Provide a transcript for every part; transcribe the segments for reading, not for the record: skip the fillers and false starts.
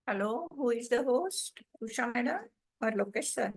Hello, who is the host? Usha madam or Lokesh sir?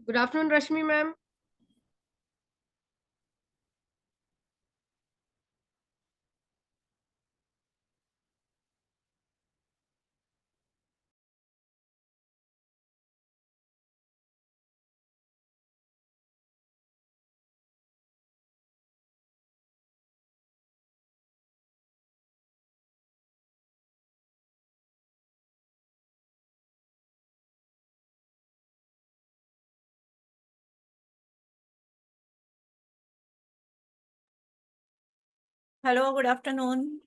Good afternoon, Rashmi ma'am. Hello, good afternoon.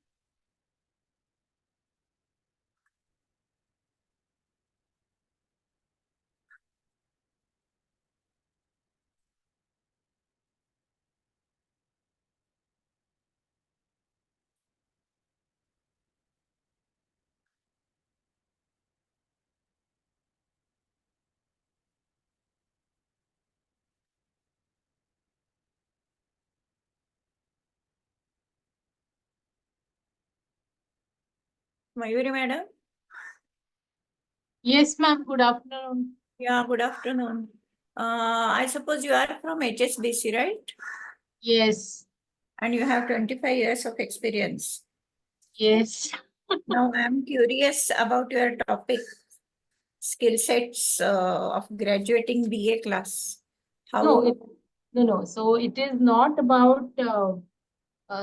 Mayuri madam? Yes, ma'am. Good afternoon. Yeah, good afternoon. I suppose you are from HSBC, right? Yes, And you have 25 years of experience. yes. Now I'm curious about your topic, skill sets of graduating BA class. No, How? no. So it is not about.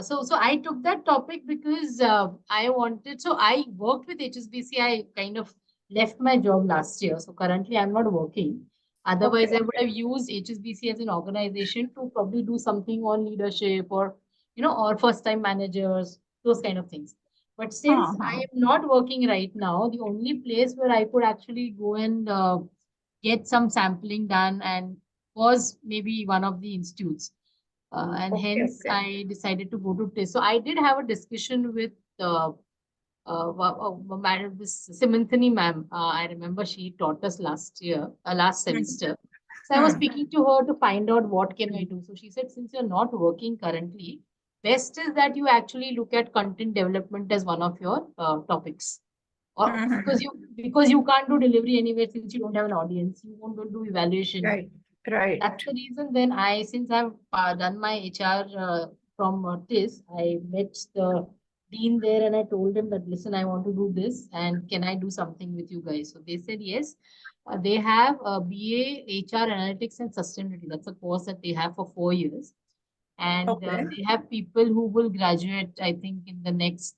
So I took that topic because I wanted. So I worked with HSBC. I kind of left my job last year. So currently, I'm not working. Otherwise, Okay. I would have used HSBC as an organization to probably do something on leadership or or first time managers, those kind of things. But since I Uh-huh. am not working right now, the only place where I could actually go and get some sampling done and was maybe one of the institutes. And Okay, hence okay. I decided to go to TIS. So I did have a discussion with Madam this Simanthani ma'am. I remember she taught us last year, last Mhm. semester. So I was Mhm. speaking to her to find out what can I do. So she said, since you're not working currently, best is that you actually look at content development as one of your topics. Or Mhm. because you can't do delivery anywhere since you don't have an audience, you won't do evaluation. Right, right. That's the reason then since I've done my HR from TIS, I met the dean there and I told him that, listen, I want to do this and can I do something with you guys? So they said yes. They have a BA HR Analytics and Sustainability. That's a course that they have for 4 years. And Okay. they have people who will graduate, I think, in the next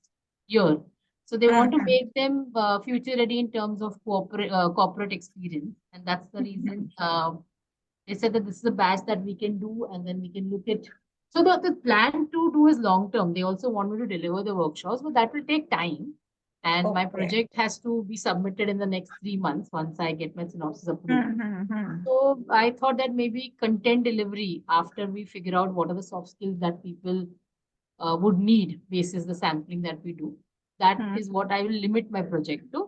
year. So they want to Mhm. make them future ready in terms of corporate experience. And that's the reason they said that this is a batch that we can do and then we can look at. So the plan to do is long term. They also want me to deliver the workshops, but that will take time. And my Okay. project has to be submitted in the next 3 months once I get my synopsis approved. Mhm. So I thought that maybe content delivery after we figure out what are the soft skills that people would need basis the sampling that we do. That Mhm. is what I will limit my project to.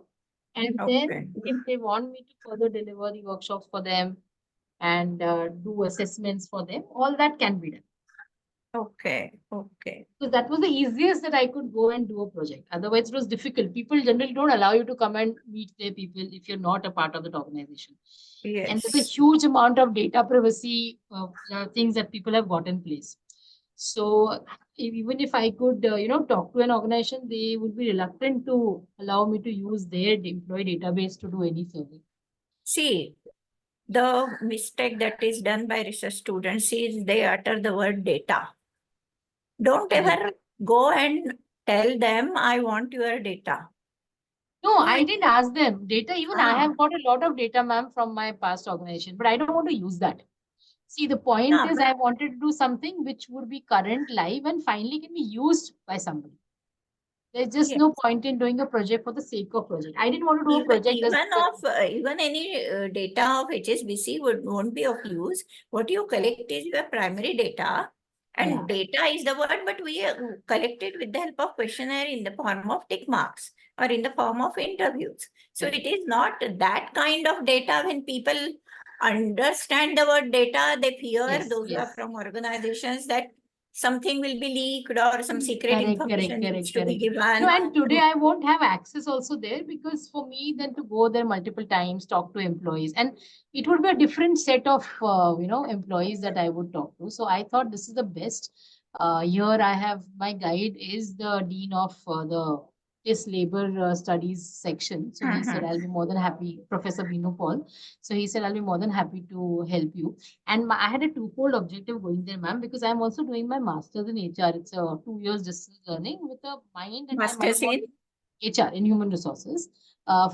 And then Okay. if they want me to further deliver the workshops for them, and do assessments for them, all that can be done. Okay. Okay. So that was the easiest that I could go and do a project. Otherwise, it was difficult. People generally don't allow you to come and meet their people if you're not a part of that organization. And there's a Yes. huge amount of data privacy things that people have got in place. So even if I could, talk to an organization, they would be reluctant to allow me to use their employee database to do any survey. See, the mistake that is done by research students is they utter the word data. Don't Correct. ever go and tell them, I want your data. No, No, I didn't ask them. Data, even I ah, have got a lot of data, ma'am, from my past organization, but I don't want to use that. See, the point yeah, is but I wanted to do something which would be current, live, and finally can be used by somebody. There's just yeah. no point in doing a project for the sake of project. I didn't want to do a project just because. Even any data of HSBC won't be of use. What you collect is your primary data, Yeah. and data is the word, but we collect it with the help of questionnaire in the form of tick marks or in the form of interviews. So Correct. it is not that kind of data. When people understand the word data, they fear Yes, those who are yes. from organizations that something will be leaked or some secret Correct, correct, information needs correct, to be correct. No, given. and today I won't have access also there because for me, then to go there multiple times, talk to employees, and it would be a different set of employees that I would talk to. So I thought this is the best. Here I have my guide is the dean of the this labor studies section. So he said Mhm. I'll be more than happy, Professor Binu Paul. So he said I'll be more than happy to help you. And I had a twofold objective going there, ma'am, because I'm also doing my master's in HR. It's a 2 years distance learning with a mind, and I might Masters want in HR in human resources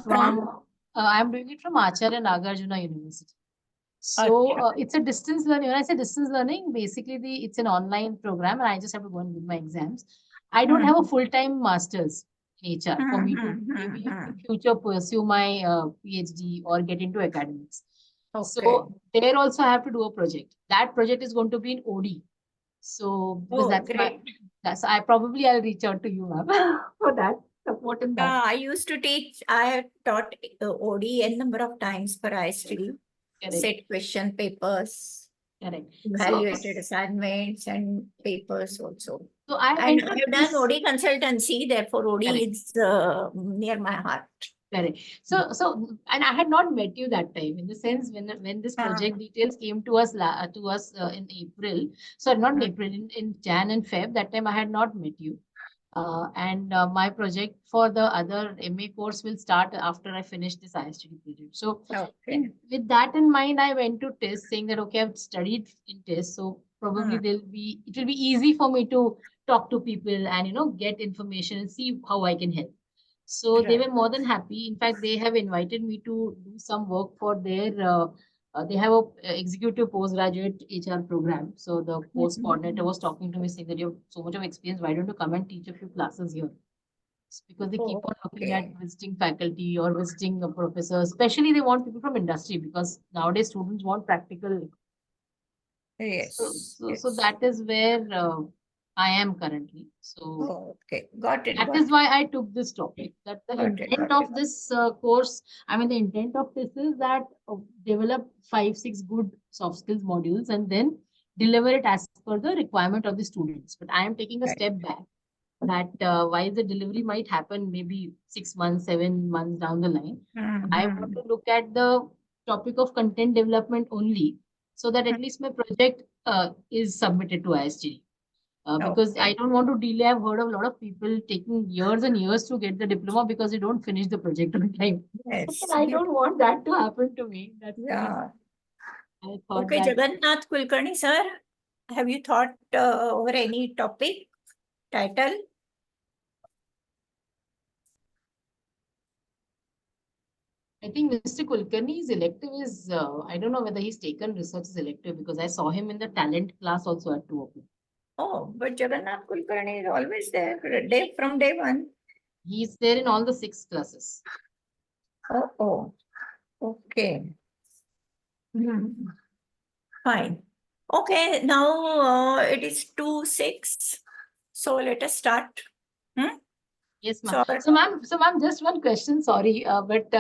from I'm doing it from Acharya Nagarjuna University. So Acha. it's a distance learning. When I say distance learning, basically it's an online program, and I just have to go and give my exams. I don't have a Mhm. full-time master's in HR for me to maybe in Mhm. future pursue my PhD or get into academics. Okay. So there also I have to do a project. That project is going to be in OD. So because Oh, great. I'll reach out to you, ma'am, for that support in that. I used to teach, I have taught OD a number of times for ISTD, Correct, set question papers, correct. evaluated assignments and papers also. So I And went I to have done this. OD consultancy, therefore OD Correct. is near my heart. Correct. So, and I had not met you that time in the sense when this Ah, project details came to us in April. So not in mm, April, in Jan and Feb. That time I had not met you. And my project for the other MA course will start after I finish this ISTD project. So, okay. with that in mind, I went to TIS saying that okay, I've studied in TIS, so probably Mm, it will be easy for me to talk to people and get information and see how I can help. So they right. were more than happy. In fact, they have invited me to do some work for their. They have a executive postgraduate HR program. So the course coordinator Mhm. was talking to me saying that you have so much of experience. Why don't you come and teach a few classes here? students because they keep on looking at Okay. visiting faculty or visiting a professor. Especially they want people from industry because nowadays students want practical. Yes. So Yes. that is where I am currently. So Oh, okay. Got it. that Got is it. why I took this topic. That the Got it. intent Got it. of this course, I mean, the intent of this is that develop 5, 6 good soft skills modules and then deliver it as per the requirement of the students. But I am taking a Right. step back that while the delivery might happen maybe 6 months, 7 months down the line, I want Mhm. to look at the topic of content development only so that at least my project is submitted to ISG. Because I Okay. don't want to delay. I've heard of a lot of people taking years and years to get the diploma because they don't finish the project on time. Yes. And I don't want that to happen to me. That's the reason Yeah. I thought Okay, that Jagannath Kulkarni, sir, have you thought over any topic, title? I think Mr. Kulkarni's elective is, I don't know whether he's taken research as elective because I saw him in the talent class also at 2 o'clock. Oh, but Jagannath Kulkarni is always there from day one. He's there in all the 6 classes. Oh, okay. Fine. Okay, now it is 2:06. So let us start. Yes, ma'am. So, So, ma'am, just one question. Sorry, but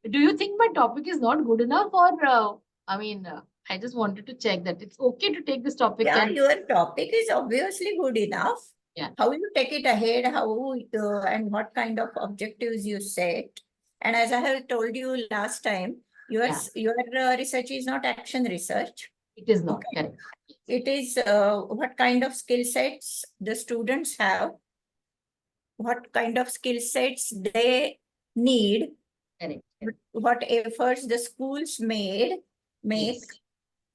do you think my topic is not good enough, or I mean, I just wanted to check that it's okay to take this topic yeah, and your topic is obviously good enough. yeah, How you take it ahead, and what kind of objectives you set. And as I have told you last time, yeah, your research is not action research. it is not Okay. correct. It is what kind of skill sets the students have, what kind of skill sets they need, Correct. what efforts the schools make Yes.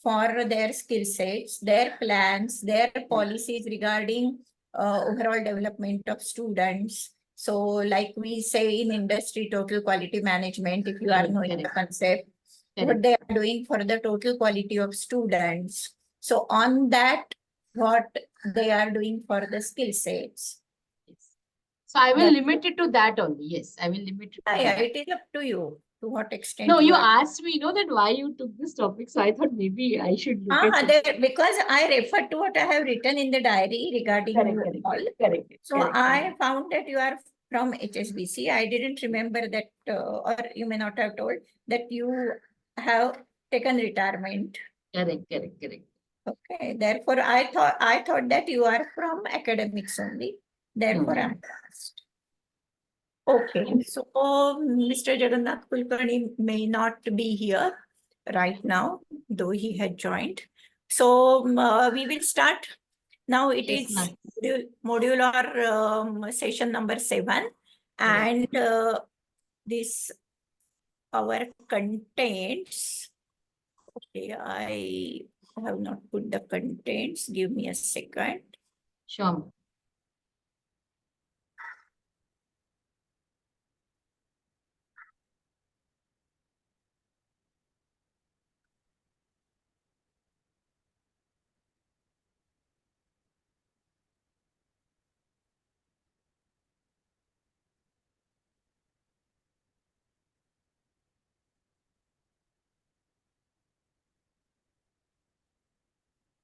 for their skill sets, their plans, their policies regarding overall development of students. So like we say in industry, total quality management, if you are Correct, knowing the correct. concept, what Correct. they are doing for the total quality of students. So on that, what they are doing for the skill sets. Yes. So I will That, limit it to that only. Yes, I will limit it to yeah, that. it is up to you to what extent No, you are. asked me, that why you took this topic, so I thought maybe I should look at it. Because I refer to what I have written in the diary regarding Correct, you correct, all. correct, So correct. I found that you are from HSBC. I didn't remember that, or you may not have told that you have taken retirement. Correct, correct, correct. Okay. Therefore, I thought that you are from academics only. Therefore, No. I asked. Okay. So Mr. Jagannath Kulkarni may not be here right now, though he had joined. So we will start. Now it Yes, is ma'am. modular session number 7, and this our contents. Okay, I have not put the contents. Give me a second. Sure.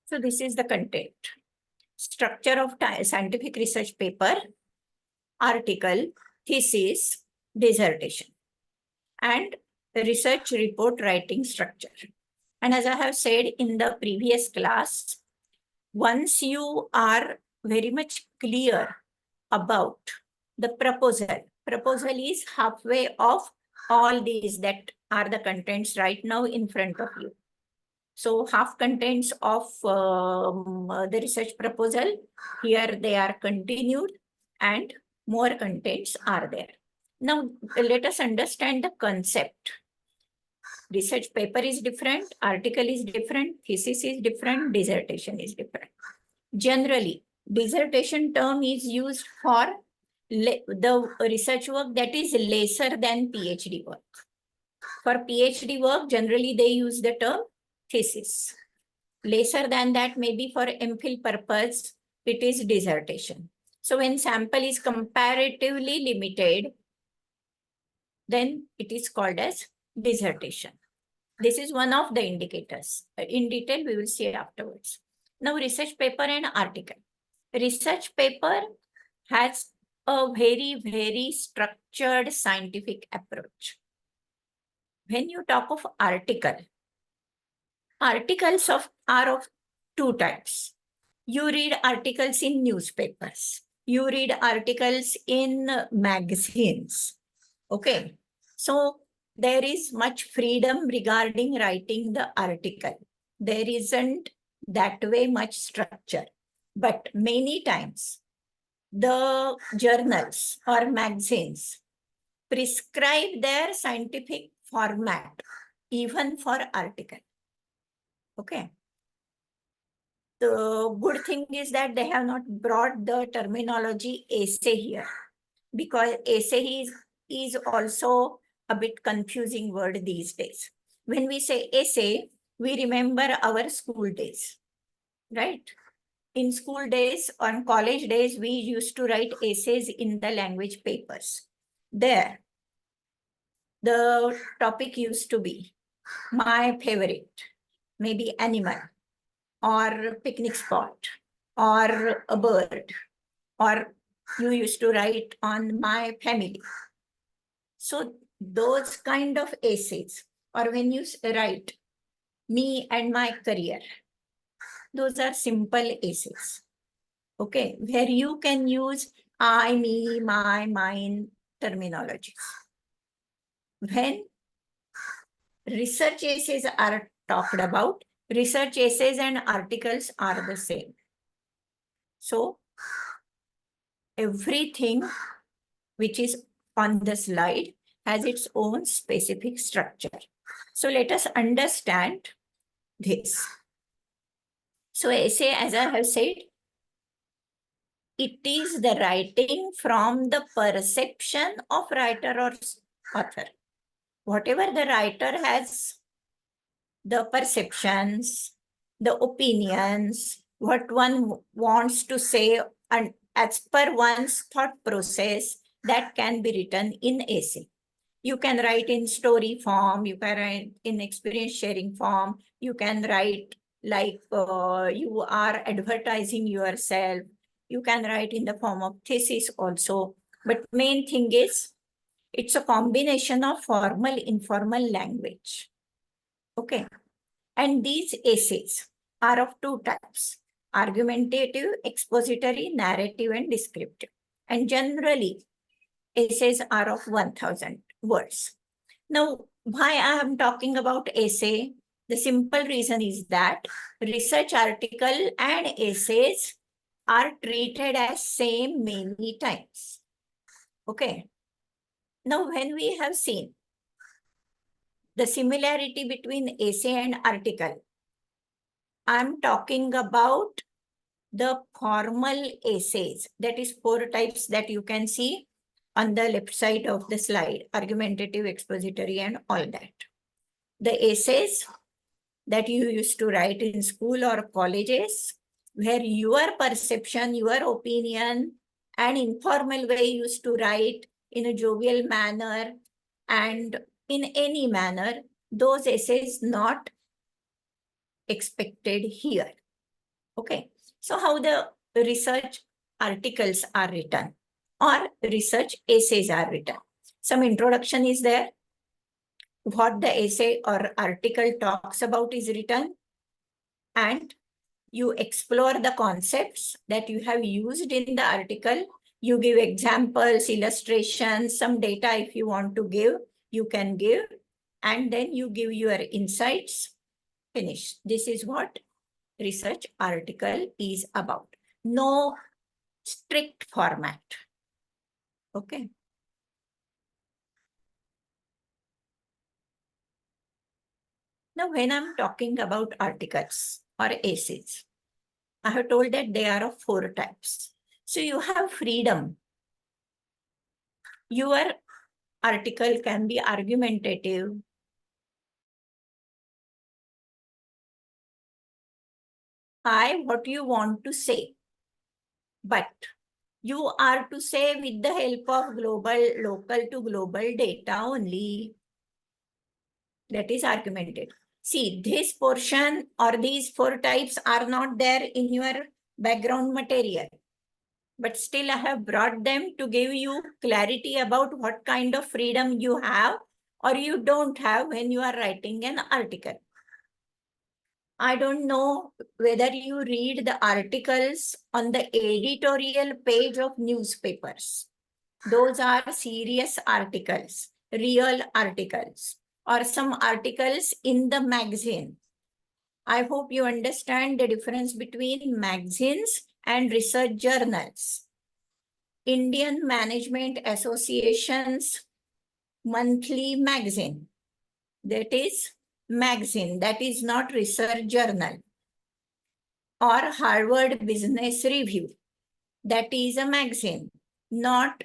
So this is the content. Structure of scientific research paper, article, thesis, dissertation, and research report writing structure. And as I have said in the previous class, once you are very much clear about the proposal is halfway of all these that are the contents right now in front of you. So half contents of the research proposal, here they are continued and more contents are there. Now let us understand the concept. Research paper is different, article is different, thesis is different, dissertation is different. Generally, dissertation term is used for the research work that is lesser than PhD work. For PhD work, generally they use the term thesis. Lesser than that, maybe for MPhil purpose, it is dissertation. So when sample is comparatively limited, then it is called as dissertation. This is one of the indicators. In detail, we will see afterwards. Now, research paper and article. Research paper has a very, very structured scientific approach. When you talk of article, articles are of two types. You read articles in newspapers. You read articles in magazines. Okay. So there is much freedom regarding writing the article. There isn't that way much structure. But many times, the journals or magazines prescribe their scientific format, even for article. Okay. The good thing is that they have not brought the terminology essay here, because essay is also a bit confusing word these days. When we say essay, we remember our school days, right? In school days or college days, we used to write essays in the language papers. There, the topic used to be my favorite, maybe animal, or picnic spot, or a bird, or you used to write on my family. So those kind of essays, or when you write me and my career, those are simple essays. Okay, where you can use I, me, my, mine terminologies. When research essays are talked about, research essays and articles are the same. So everything which is on the slide has its own specific structure. So let us understand this. So essay, as I have said, it is the writing from the perception of writer or author. Whatever the writer has, the perceptions, the opinions, what one wants to say, and as per one's thought process, that can be written in essay. You can write in story form, you can write in experience sharing form, you can write like you are advertising yourself, you can write in the form of thesis also. But main thing is, it's a combination of formal, informal language. Okay. And these essays are of two types: argumentative, expository, narrative, and descriptive. And generally, essays are of 1000 words. Now, why I am talking about essay? The simple reason is that research article and essays are treated as same many times. Okay. Now, when we have seen the similarity between essay and article, I'm talking about the formal essays. That is 4 types that you can see on the left side of the slide: argumentative, expository, and all that. The essays that you used to write in school or colleges, where your perception, your opinion, and informal way used to write in a jovial manner and in any manner, those essays not expected here. Okay, so how the research articles are written or research essays are written. Some introduction is there. What the essay or article talks about is written, and you explore the concepts that you have used in the article. You give examples, illustrations, some data if you want to give, you can give, and then you give your insights. Finish. This is what research article is about. No strict format. Okay. Now, when I'm talking about articles or essays, I have told that they are of 4 types. So you have freedom. Your article can be argumentative, what you want to say. But You are to say with the help of local to global data only. That is argumented. See, this portion or these 4 types are not there in your background material. But still I have brought them to give you clarity about what kind of freedom you have or you don't have when you are writing an article. I don't know whether you read the articles on the editorial page of newspapers. Those are serious articles, real articles, or some articles in the magazine. I hope you understand the difference between magazines and research journals. Indian Management Association's monthly magazine. That is magazine, that is not research journal. Or Harvard Business Review. That is a magazine, not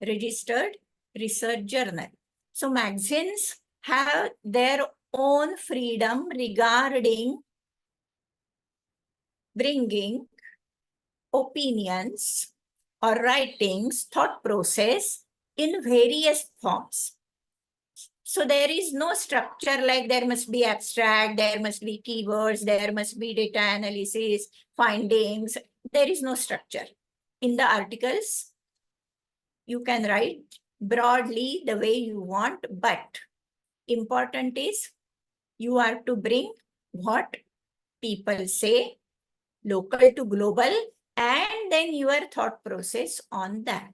registered research journal. So magazines have their own freedom regarding bringing opinions or writings, thought process in various forms. So there is no structure like there must be abstract, there must be keywords, there must be data analysis, findings. There is no structure. In the articles, you can write broadly the way you want, but important is you are to bring what people say, local to global, and then your thought process on that.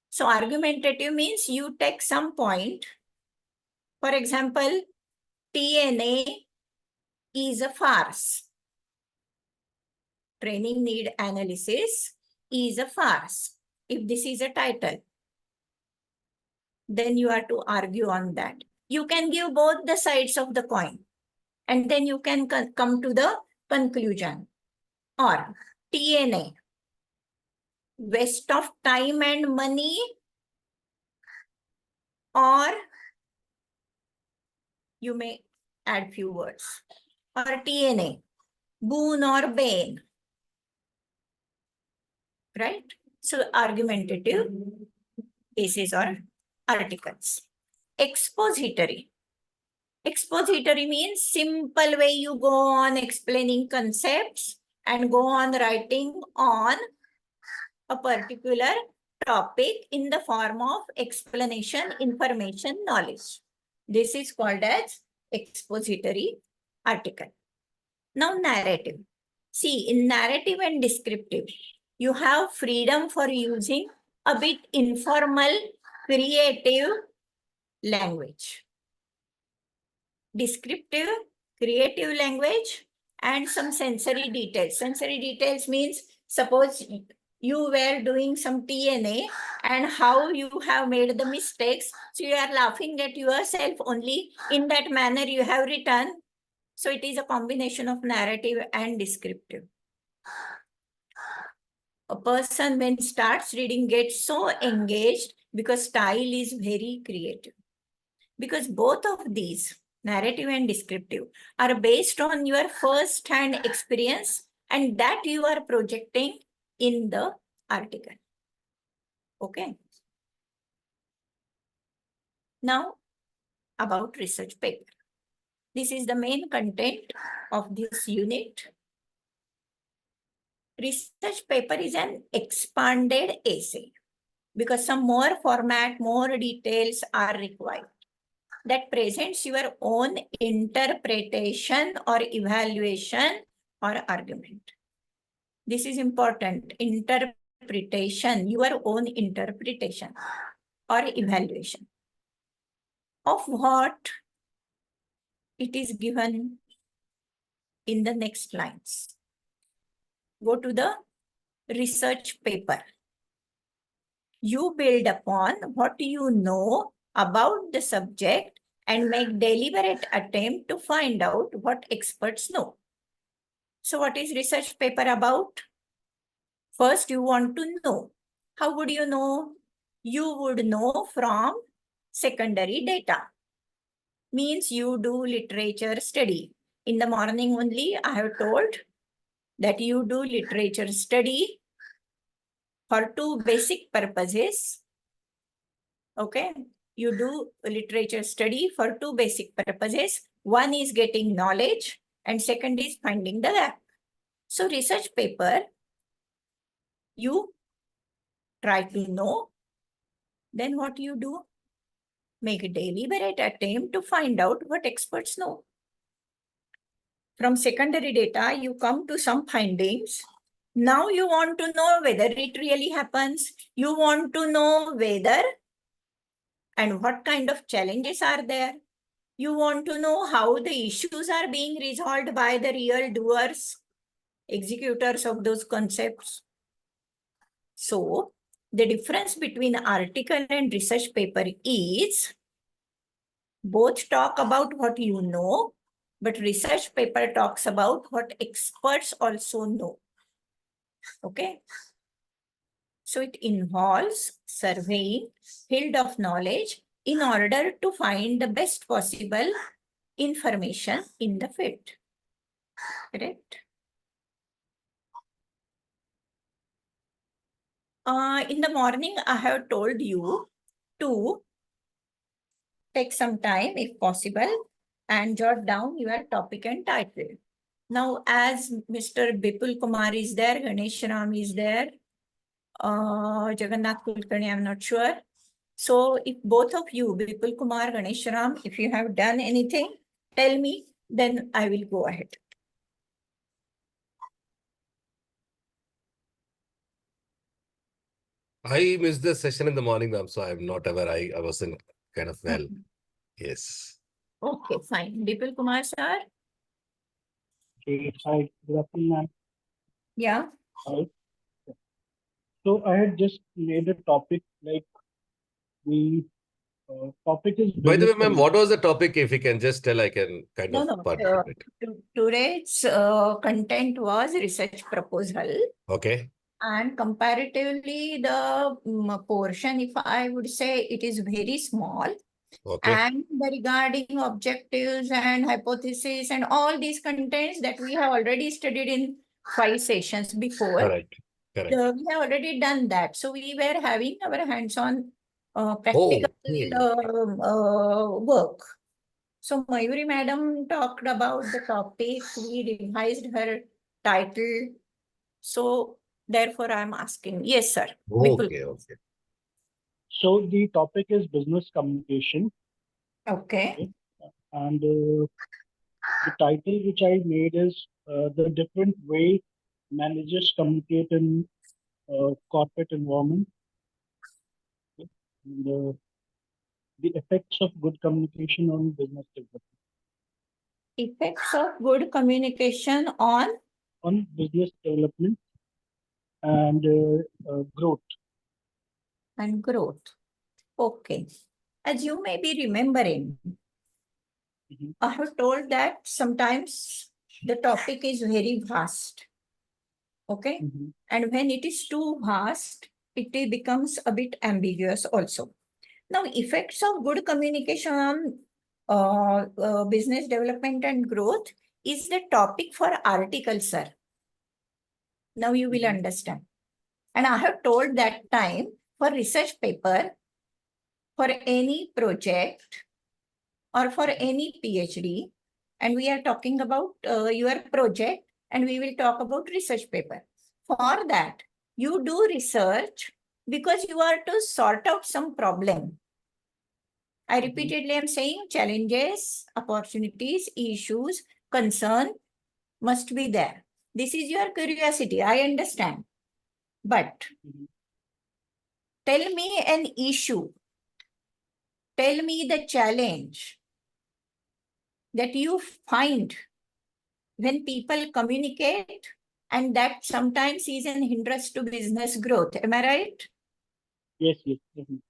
So argumentative means you take some point. For example, TNA is a farce. Training need analysis is a farce. If this is a title, then you are to argue on that. You can give both the sides of the coin and then you can come to the conclusion. Or TNA, waste of time and money, or you may add few words. Or TNA, boon or bane. Right? So argumentative cases or articles. Expository. Expository means simple way you go on explaining concepts and go on writing on a particular topic in the form of explanation, information, knowledge. This is called as expository article. Now narrative. See, in narrative and descriptive, you have freedom for using a bit informal, creative language. Descriptive, creative language, and some sensory details. Sensory details means suppose you were doing some TNA and how you have made the mistakes. So you are laughing at yourself only. In that manner you have written. So it is a combination of narrative and descriptive. A person when starts reading gets so engaged because style is very creative. Because both of these, narrative and descriptive, are based on your first-hand experience and that you are projecting in the article. Okay. Now, about research paper. This is the main content of this unit. Research paper is an expanded essay because some more format, more details are required. That presents your own interpretation or evaluation or argument. This is important. Interpretation, your own interpretation or evaluation. Of what? It is given in the next lines. Go to the research paper. You build upon what you know about the subject and make deliberate attempt to find out what experts know. So what is research paper about? First, you want to know. How would you know? You would know from secondary data. Means you do literature study. In the morning only, I have told that you do literature study for two basic purposes. Okay, you do literature study for two basic purposes. One is getting knowledge and second is finding the gap. So research paper, you try to know, then what you do? Make a deliberate attempt to find out what experts know. From secondary data, you come to some findings. Now you want to know whether it really happens. You want to know whether and what kind of challenges are there. You want to know how the issues are being resolved by the real doers, executors of those concepts. So the difference between article and research paper is both talk about what you know, but research paper talks about what experts also know. Okay. So it involves surveying field of knowledge in order to find the best possible information in the field. Correct? In the morning, I have told you to take some time, if possible, and jot down your topic and title. Now, as Mr. Bipul Kumar is there, Ganesh Ram is there, Jagannath Kulkarni, I'm not sure. So if both of you, Bipul Kumar, Ganesh Ram, if you have done anything, tell me, then I will go ahead. I missed the session in the morning, ma'am, so I'm not aware. I wasn't kind of well. Yes. Okay, fine. Bipul Kumar, sir? Okay, hi, good afternoon, ma'am. Yeah. Hi. So I had just made a topic like the topic is By the way, business ma'am, what was the topic? If you can just tell, I can kind No, of no. participate. Today's content was research proposal. Okay. And comparatively, the portion, if I would say, it is very small. Okay. And the regarding objectives and hypothesis and all these contents that we have already studied in 5 sessions before. Correct. Correct. We have already done that. So we were having our hands-on practical okay. work. So Mayuri madam talked about the topic. We revised her title. So therefore, I'm asking. Yes, sir. Vipul. Okay. Okay. So the topic is business communication, Okay. and the title which I made is the different way managers communicate in corporate environment, and the effects of good communication on business development. Effects of good communication on Business development and growth. and growth. Okay. As you may be remembering, Mhm. I have told that sometimes the topic is very vast. Okay. Mhm. And when it is too vast, it becomes a bit ambiguous also. Now, effects of good communication on business development and growth is the topic for article, sir. Now you will Mhm. understand. And I have told that time for research paper, for any project or for any PhD, and we are talking about your project and we will talk about research paper. For that, you do research because you are to sort out some problem. I repeatedly am saying challenges, opportunities, issues, concern must be there. This is your curiosity, I understand. But Mhm. tell me an issue. Tell me the challenge that you find when people communicate, and that sometimes is an hindrance to business growth. Am I right? Yes, yes. Mhm.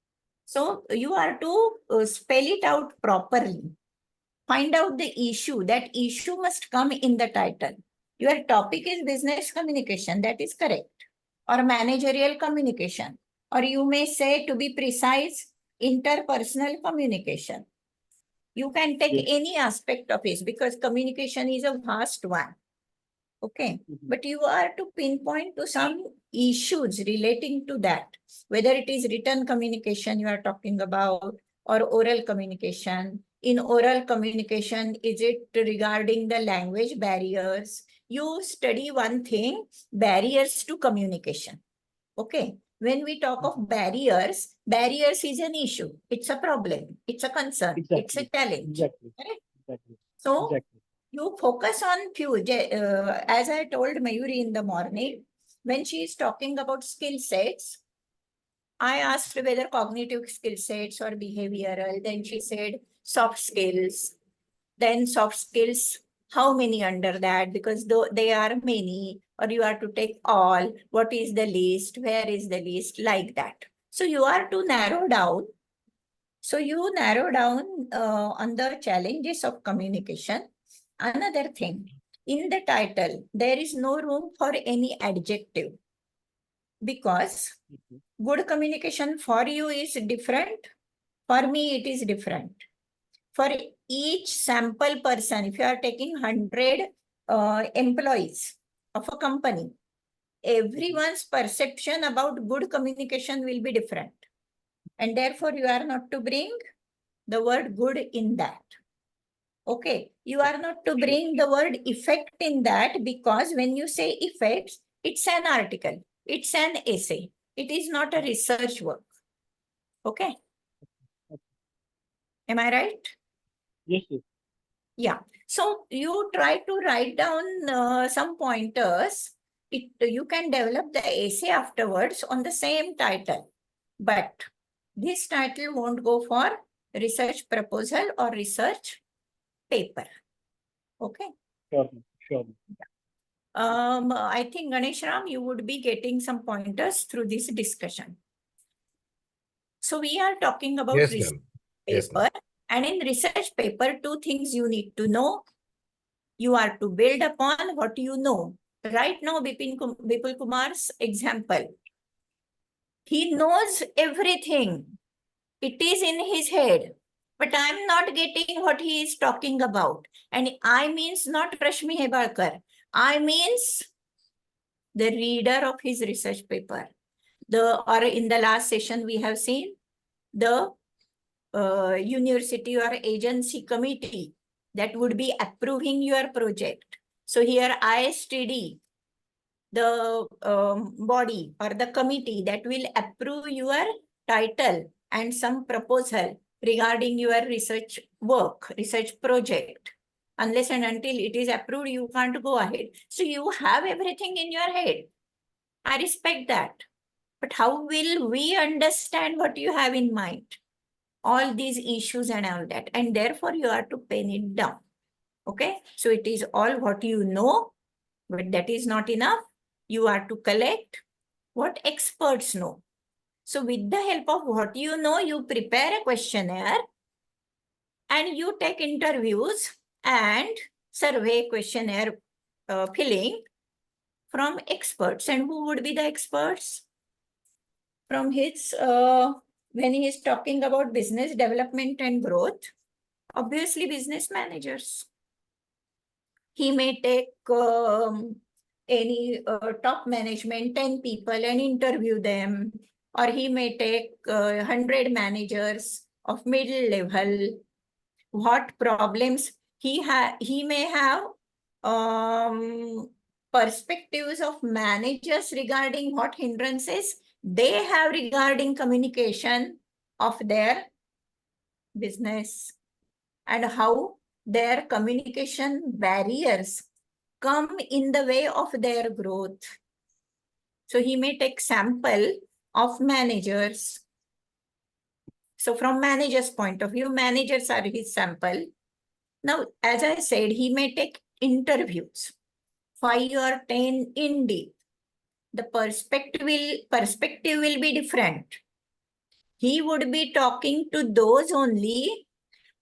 So you are to spell it out properly. Find out the issue. That issue must come in the title. Your topic is business communication. That is correct. Or managerial communication. Or you may say, to be precise, interpersonal communication. You can take Yes. any aspect of it because communication is a vast one. Okay, Mhm. but you are to pinpoint to some issues relating to that, whether it is written communication you are talking about or oral communication. In oral communication, is it regarding the language barriers? You study one thing, barriers to communication. Okay, when we talk of barriers, barriers is an issue. It's a problem. It's a concern. It's a Exactly. challenge. Exactly. Correct? Exactly. So Exactly. you focus on few, as I told Mayuri in the morning, when she is talking about skill sets, I asked whether cognitive skill sets or behavioral. Then she said soft skills. Then soft skills, how many under that? Because though they are many, or you are to take all. What is the list? Where is the list? Like that. So you are to narrow down. So you narrow down on the challenges of communication. Another thing, in the title, there is no room for any adjective because Mhm. good communication for you is different. For me, it is different. For each sample person, if you are taking 100 employees of a company, everyone's perception about good communication will be different. And therefore, you are not to bring the word good in that. Okay, you are not to bring the word effect in that because when you say effects, it's an article, it's an essay. It is not a research work. Okay. Am I right? Yes, yes. Yeah. So you try to write down some pointers. You can develop the essay afterwards on the same title. But this title won't go for research proposal or research paper. Okay. Sure. Sure. I think Ganesh Ram, you would be getting some pointers through this discussion. So we are talking about Yes, research ma'am. Yes, paper. And in research paper, two things you need to know. You are to build upon what you know. Right now, Bipul Kumar's example. He knows everything. It is in his head. But I'm not getting what he is talking about. And I means not Rashmi Hebalkar. I means the reader of his research paper. Or in the last session, we have seen the university or agency committee that would be approving your project. So here ISTD, the body or the committee that will approve your title and some proposal regarding your research work, research project. Unless and until it is approved, you can't go ahead. So you have everything in your head. I respect that. But how will we understand what you have in mind? All these issues and all that. And therefore, you are to pen it down. Okay. So it is all what you know, but that is not enough. You are to collect what experts know. So with the help of what you know, you prepare a questionnaire and you take interviews and survey questionnaire filling from experts. And who would be the experts? From his, when he is talking about business development and growth, obviously business managers. He may take any top management, 10 people and interview them, or he may take 100 managers of middle level. What problems he may have perspectives of managers regarding what hindrances they have regarding communication of their business and how their communication barriers come in the way of their growth. So he may take sample of managers. So from manager's point of view, managers are his sample. Now, as I said, he may take interviews, 5 or 10 in deep. The perspective will be different. He would be talking to those only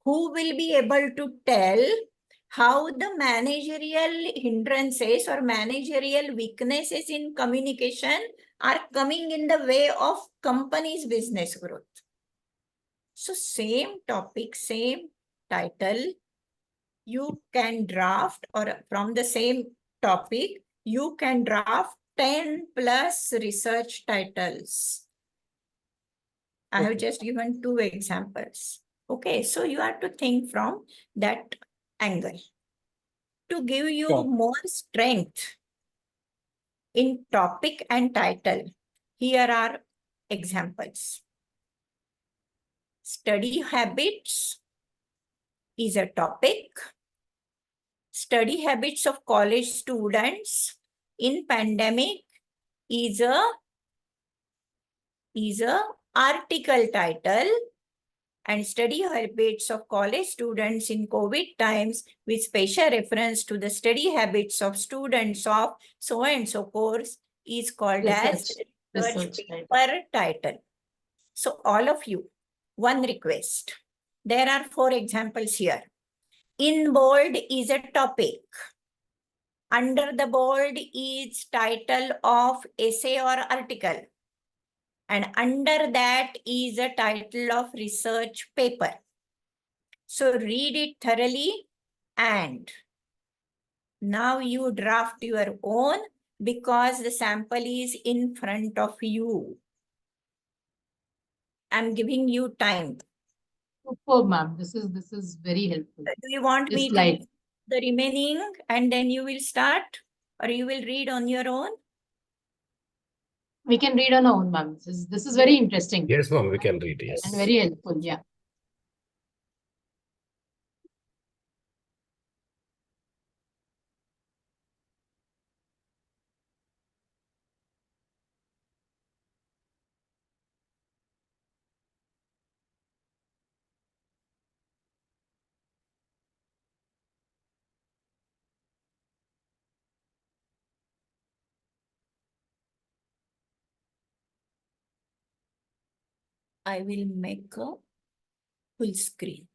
who will be able to tell how the managerial hindrances or managerial weaknesses in communication are coming in the way of company's business growth. So same topic, same title, you can draft or from the same topic, you can draft 10 plus research titles. I have Okay. just given 2 examples. Okay, so you have to think from that angle. To give you Sure. more strength in topic and title, here are examples. Study habits is a topic. Study habits of college students in pandemic is a article title, and study habits of college students in COVID times with special reference to the study habits of students of so and so course is called as research paper title. So all of you, one request. There are 4 examples here. In bold is a topic. Under the bold is title of essay or article. And under that is a title of research paper. So read it thoroughly and now you draft your own because the sample is in front of you. I'm giving you time. Superb, ma'am. This is very helpful. Do you want This me slide. to the remaining and then you will start, or you will read on your own? We can read on our own, ma'am. This is very interesting Yes, ma'am, we can read. Yes. and very helpful. Yeah. I will make a full screen.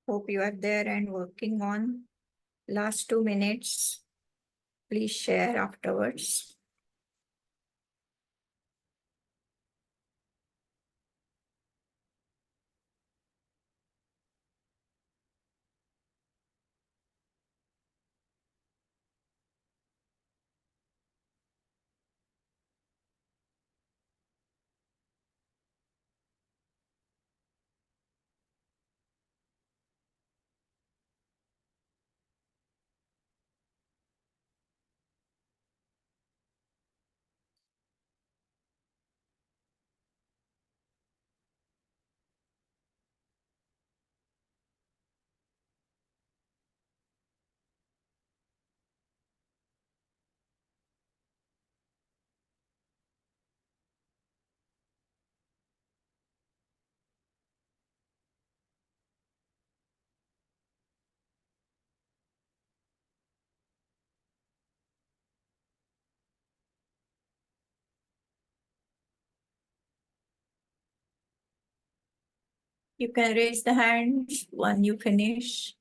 Hope you are there and working on last 2 minutes. Please share afterwards. You can raise the hand when you finish.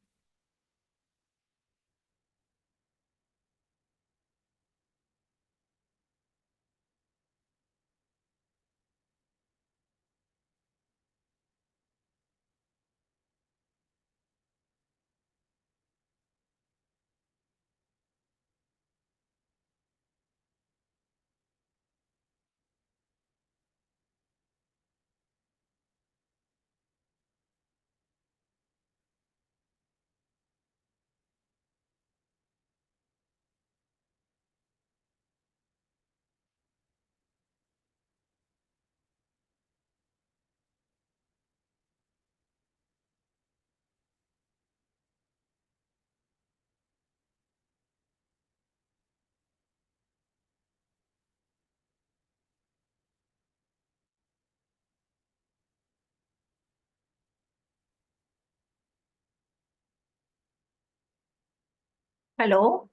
Hello.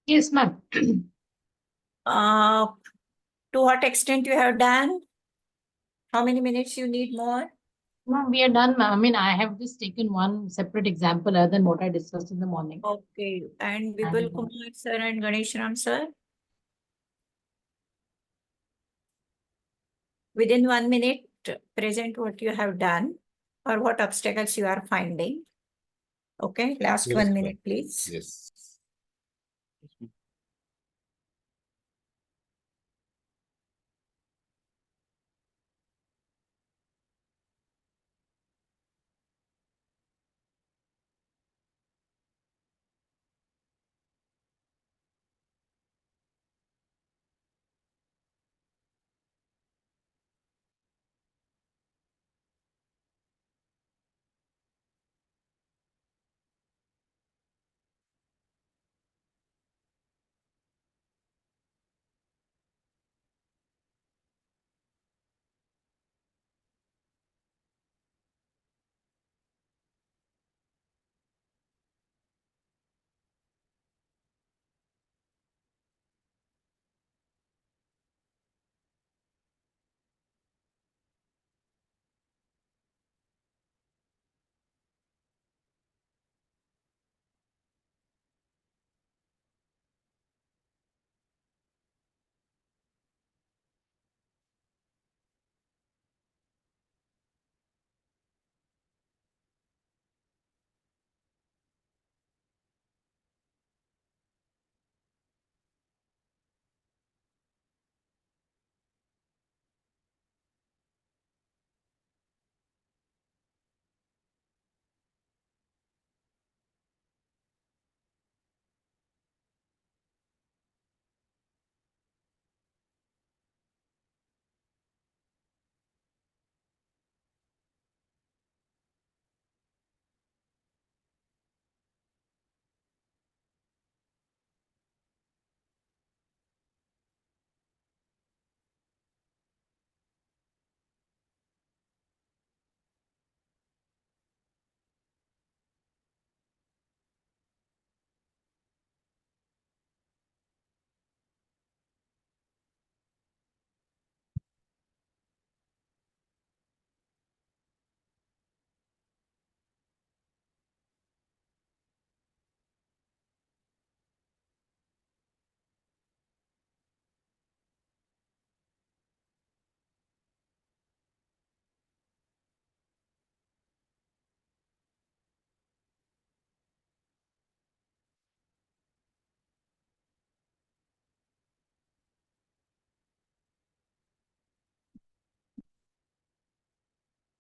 Yes, ma'am. Uh, to what extent you have done? How many minutes you need more? Ma'am, we are done, ma'am. I mean, I have just taken one separate example other than what I discussed in the morning. Okay. And Vipul And, Kumar sir and Ganesh Ram sir? Within 1 minute, present what you have done or what obstacles you are finding. Okay, last Yes, 1 ma'am. minute, please. Yes. Yes, ma'am.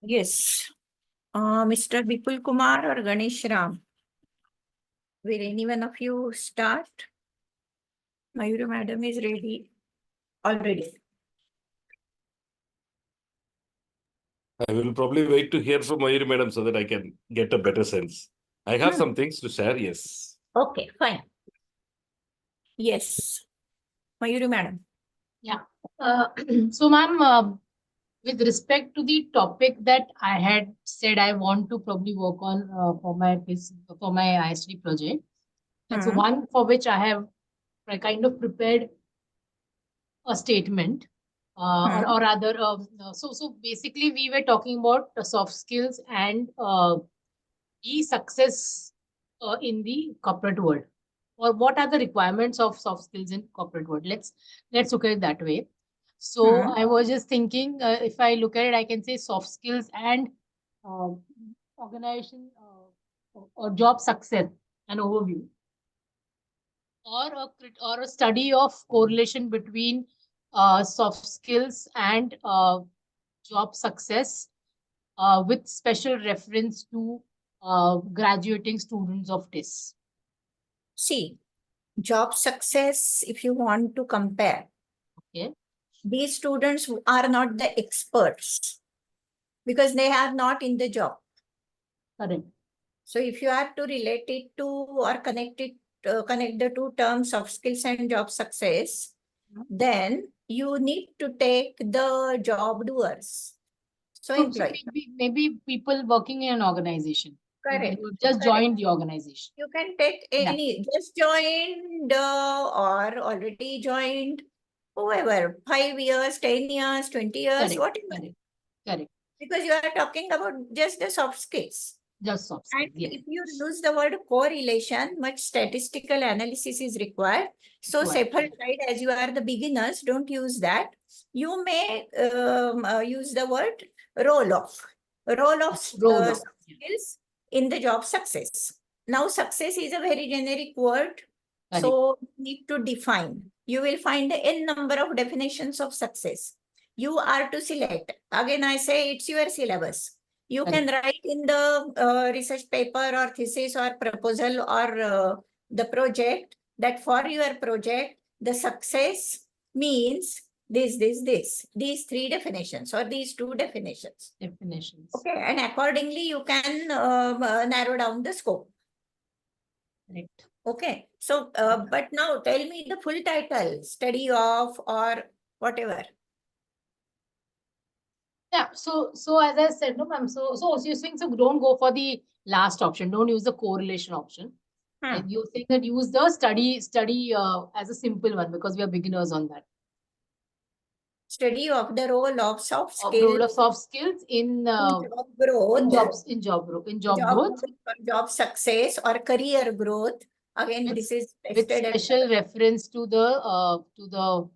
Yes. Mr. Bipul Kumar or Ganesh Ram? Will any one of you start? Mayuri madam is ready already. I will probably wait to hear from Mayuri madam so that I can get a better sense. I have some things to share, yes. Okay, fine. Yes. Mayuri madam. So, ma'am, with respect to the topic that I had said I want to probably work on for my ISD project, and so Hmm. one for which I kind of prepared a statement, or rather, so basically we were talking about soft skills and success in the corporate world, or what are the requirements of soft skills in corporate world. Let's look at it that way. So I was just thinking, if I look at it, I can say soft skills and uh, organization or job success, an overview, or a study of correlation between soft skills and job success, with special reference to graduating students of TIS. See, job success, if you want to compare, Okay. these students are not the experts because they are not in the job. Correct. So if you are to relate it to or connect the two terms of skills and job success, then you need to take the job doers. So So employee. maybe people working in an organization. Correct. Who just Correct. joined the organization. You can take any, just joined or already joined, whoever, 5 years, 10 years, 20 years, Correct. whatever. Correct. Because you are talking about just the soft skills. Just soft skills. And Yes. if you use the word correlation, much statistical analysis is required. So Sephal tried, as you are the beginners, don't use that. You may use the word roll-off. Roll-off skills in the job success. Now, success is a very generic word. So you need to define. You will find n number of definitions of success. You are to select. Again, I say it's your syllabus. You can write in the research paper or thesis or proposal or the project that for your project, the success means this. These three definitions or these two definitions. Okay, and accordingly, you can narrow down the scope. Right. Okay, so, but now tell me the full title, study of or whatever. Yeah, so as I said, no, ma'am. So you're saying, so don't go for the last option. Don't use the correlation option. And you're saying that use the study as a simple one because we are beginners on that. Study of the role of soft skills. Role of soft skills in job growth. in job growth. Or job success or career growth. Again, this is with special reference to the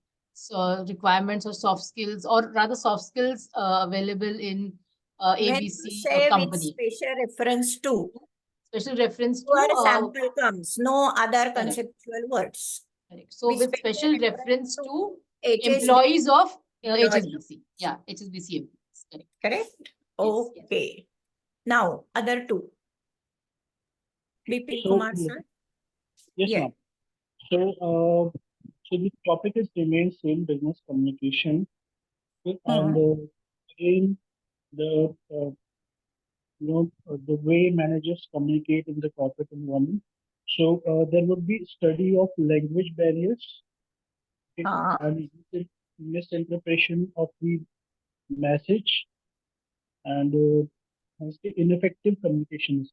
requirements of soft skills, or rather soft skills available in ABC company. With special reference to. Special reference to Where sample comes, no other conceptual words. Correct. So with special reference to employees of HSBC. Yeah, HSBC employees. Correct. Correct? Okay. Yes. Now, other two. BP Kumar sir. Yes, ma'am. So the topic is remains same, business communication, and again the the way managers communicate in the corporate environment. So there would be study of language barriers and misinterpretation of the message and ineffective communications.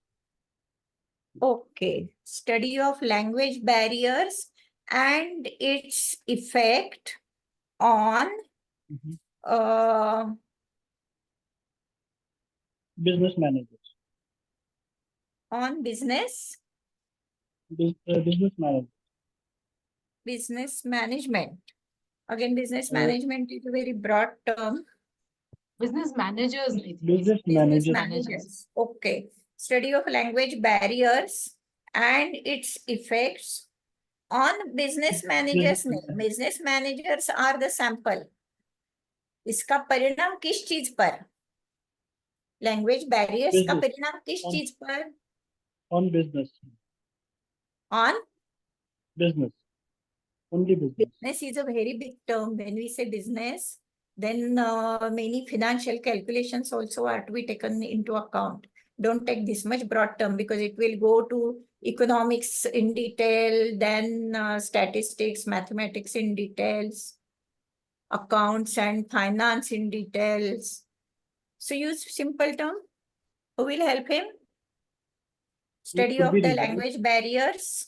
Okay, study of language barriers and its effect on business managers. On business? Business managers. Business management. Again, business management is a very broad term. Business managers. Business managers. Okay. Study of language barriers and its effects on business managers. Business managers are the sample. इसका परिणाम किस चीज पर? Language barriers का Business. परिणाम किस On- चीज पर? On business. On Business. Only business. business is a very big term. When we say business, then many financial calculations also are to be taken into account. Don't take this much broad term because it will go to economics in detail, then statistics, mathematics in details, accounts and finance in details. So use simple term. Who will help him? Study could of be the revised. language barriers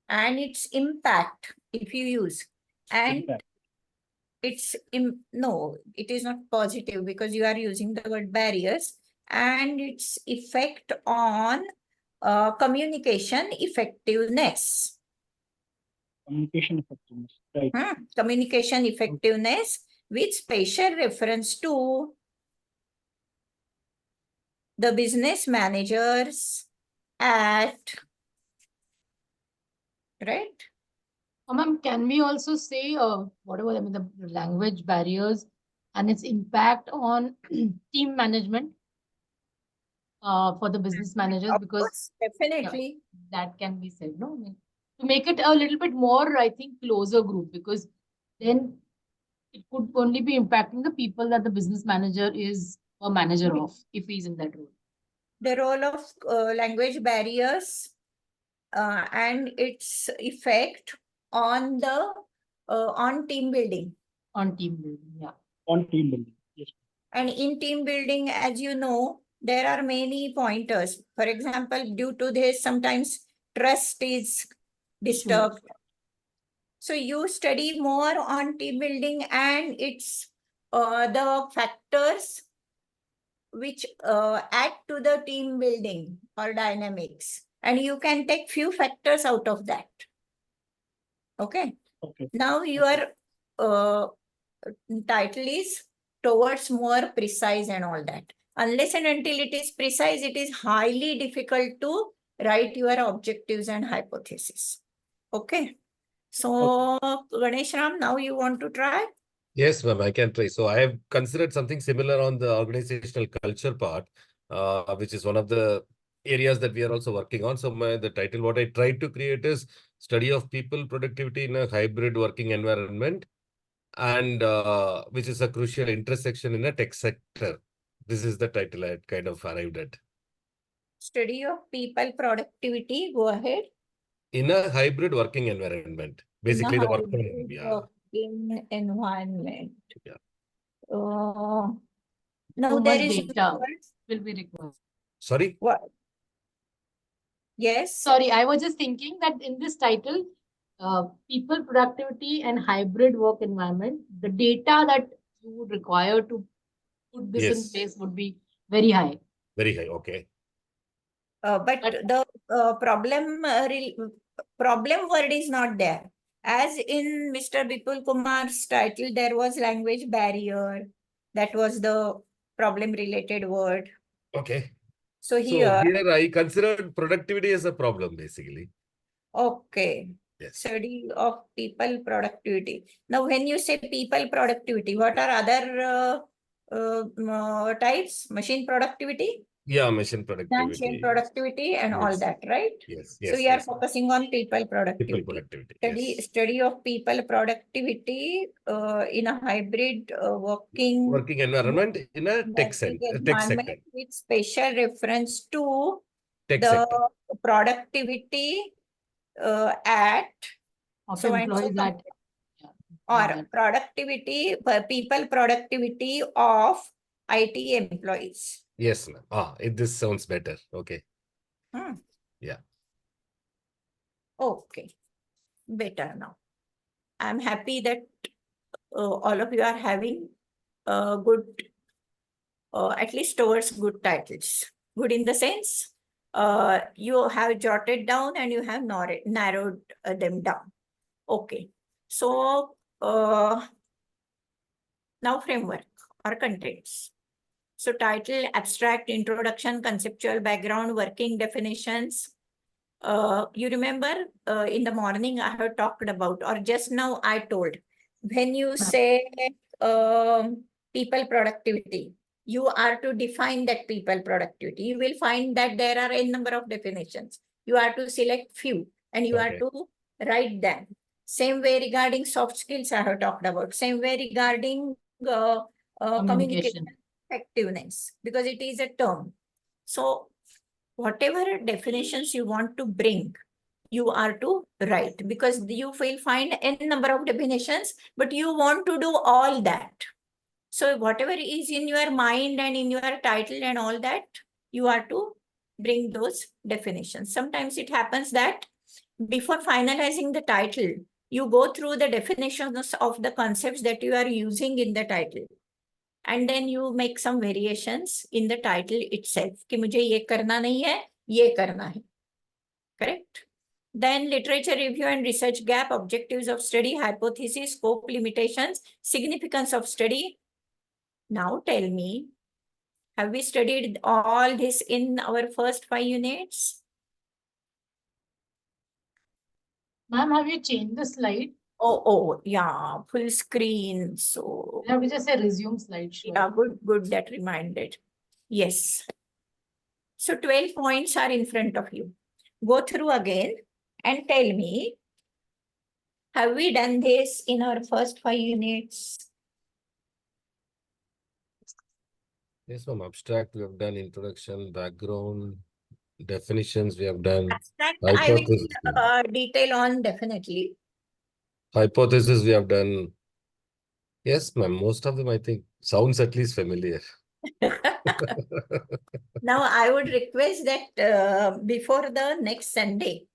and its impact if you use. And Impact. it's no, it is not positive because you are using the word barriers, and its effect on communication effectiveness. Communication effectiveness. Right. Communication effectiveness with special reference to the business managers at, right? Ma'am, can we also say whatever, I mean, the language barriers and its impact on team management for the business managers? Of Because course, definitely. that can be said, no? I mean, to make it a little bit more, I think, closer group, because then it could only be impacting the people that the business manager is a manager of, if he's in that role. The role of language barriers and its effect on the on team building. On team building, yeah. On team building. Yes. And in team building, as you know, there are many pointers. For example, due to this, sometimes trust is disturbed. So you study more on team building and its the factors which add to the team building or dynamics. And you can take few factors out of that. Okay. Okay. Now your title is towards more precise and all that. Unless and until it is precise, it is highly difficult to write your objectives and hypothesis. Okay. So Ganesh Ram, now you want to try? Yes, ma'am, I can try. So I have considered something similar on the organizational culture part, which is one of the areas that we are also working on. So the title, what I tried to create is study of people productivity in a hybrid working environment, and which is a crucial intersection in a tech sector. This is the title I had kind of arrived at. Study of people productivity, go ahead. In a hybrid working environment. Basically, the work from home. Yeah. Working environment. Yeah. Now Too there much is data will be required. Sorry? what? Yes. Sorry, I was just thinking that in this title, people productivity and hybrid work environment, the data that you would require to put this in Yes. place would be very high. Very high. Okay. But the problem word is not there. As in Mr. Bipul Kumar's title, there was language barrier. That was the problem related word. Okay. So So here, here I considered productivity as a problem, basically. okay. Yes. Study of people productivity. Now, when you say people productivity, what are other types? Machine productivity? Yeah, machine productivity. Financial productivity and all Yes. that, right? Yes. So Yes. we are Yes. focusing on people People productivity. productivity. Yes. Study of people productivity in a hybrid working Working environment in a tech environment sector. with special reference to Tech the sector. productivity at Of so and so employees that or productivity, people productivity of IT employees. Yes, ma'am. This sounds better. Okay. Yeah. Okay, better now. I'm happy that all of you are having good, at least towards good titles. Good in the sense, you have jotted down and you have narrowed them down. Okay, so now framework or contents. So title, abstract, introduction, conceptual background, working definitions. You remember in the morning I have talked about, or just now I told, when you say people productivity, you are to define that people productivity. You will find that there are a number of definitions. You are to select few and you are Okay. to write them. Same way regarding soft skills I have talked about. Same way regarding communication effectiveness, because it is a term. So whatever definitions you want to bring, you are to write, because you will find n number of definitions, but you want to do all that. So whatever is in your mind and in your title and all that, you are to bring those definitions. Sometimes it happens that before finalizing the title, you go through the definitions of the concepts that you are using in the title. And then you make some variations in the title itself. कि मुझे ये करना नहीं है, ये करना है. Correct? Then literature review and research gap, objectives of study, hypothesis, scope, limitations, significance of study. Now tell me, have we studied all this in our first 5 units? Ma'am, have you changed the slide? Oh, yeah, full screen. So You have to just say resume slideshow. yeah, good, that reminded. Yes. So 12 points are in front of you. Go through again and tell me, have we done this in our first 5 units? Yes, ma'am. Abstract, we have done introduction, background, definitions, we have done. Abstract, I Hypothesis. will detail on definitely. Hypothesis, we have done. Yes, ma'am. Most of them, I think, sounds at least familiar. Now, I would request that before the next Sunday,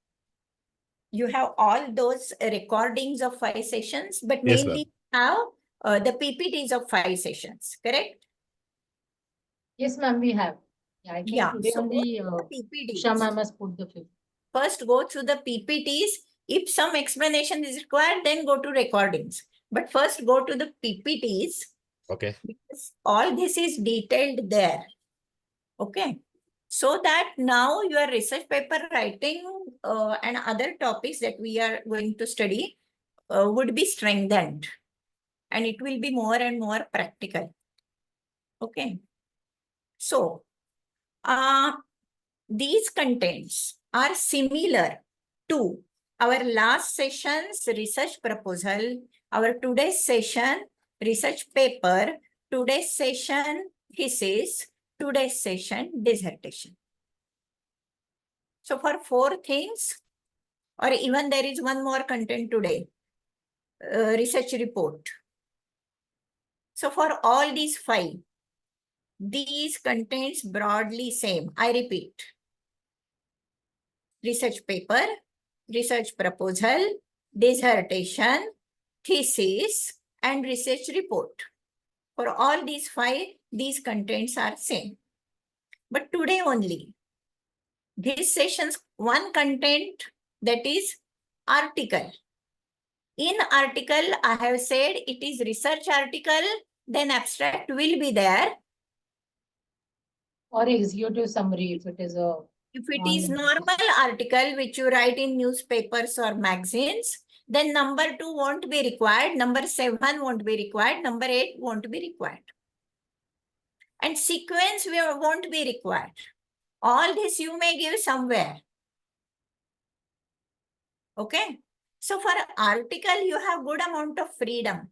you have all those recordings of 5 sessions, but Yes, mainly have the PPTs of 5 sessions, correct? Yes, ma'am, we have. Yeah, I think today so only PPTs. Usha ma'am has put the fifth. First, go through the PPTs. If some explanation is required, then go to recordings. But first, go to the PPTs. Okay. Because all this is detailed there. Okay. So that now your research paper writing and other topics that we are going to study would be strengthened. And it will be more and more practical. Okay. So, these contents are similar to our last session's research proposal, our today's session research paper, today's session thesis, today's session dissertation. So for 4 things, or even there is one more content today, research report. So for all these 5, these contents broadly same. I repeat. Research paper, research proposal, dissertation, thesis, and research report. For all these 5, these contents are same. But today only, this session's one content, that is article. In article, I have said it is research article, then abstract will be there. Or executive summary if it is a. If it is normal article which you write in newspapers or magazines, then number 2 won't be required, number 7 won't be required, number 8 won't be required. And sequence won't be required. All this you may give somewhere. Okay. So for article, you have good amount of freedom.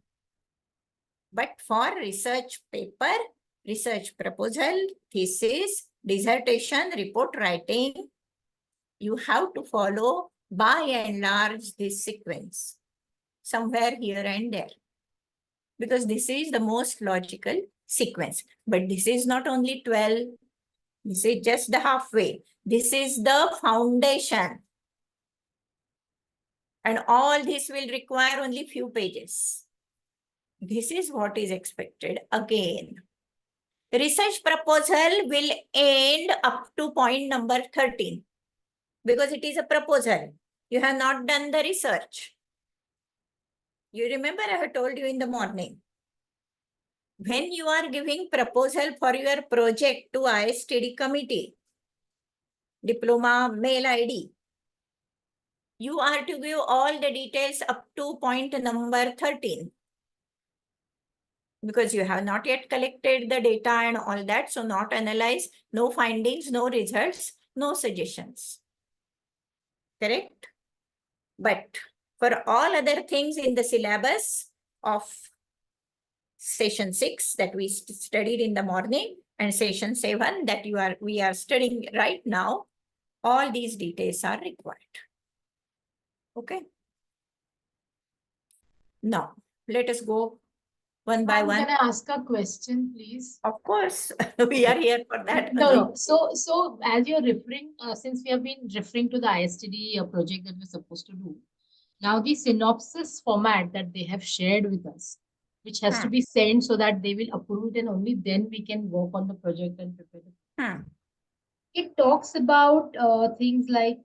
But for research paper, research proposal, thesis, dissertation, report writing, you have to follow by and large this sequence somewhere here and there, because this is the most logical sequence. But this is not only 12, this is just the halfway. This is the foundation. And all this will require only few pages. This is what is expected again. Research proposal will end up to point number 13 because it is a proposal. You have not done the research. You remember I have told you in the morning. When you are giving proposal for your project to ISTD committee, diploma, mail ID, you are to give all the details up to point number 13. because you have not yet collected the data and all that. So not analyze, no findings, no results, no suggestions. Correct? But for all other things in the syllabus of session 6 that we studied in the morning and session 7 that we are studying right now, all these details are required. Okay. Now, let us go one by one. Can I ask a question, please? Of course, we are here for that. No. So as you're referring, since we have been referring to the ISTD project that we're supposed to do, now the synopsis format that they have shared with us, which has to be sent so that they will approve it and only then we can work on the project and prepare it. It talks about things like,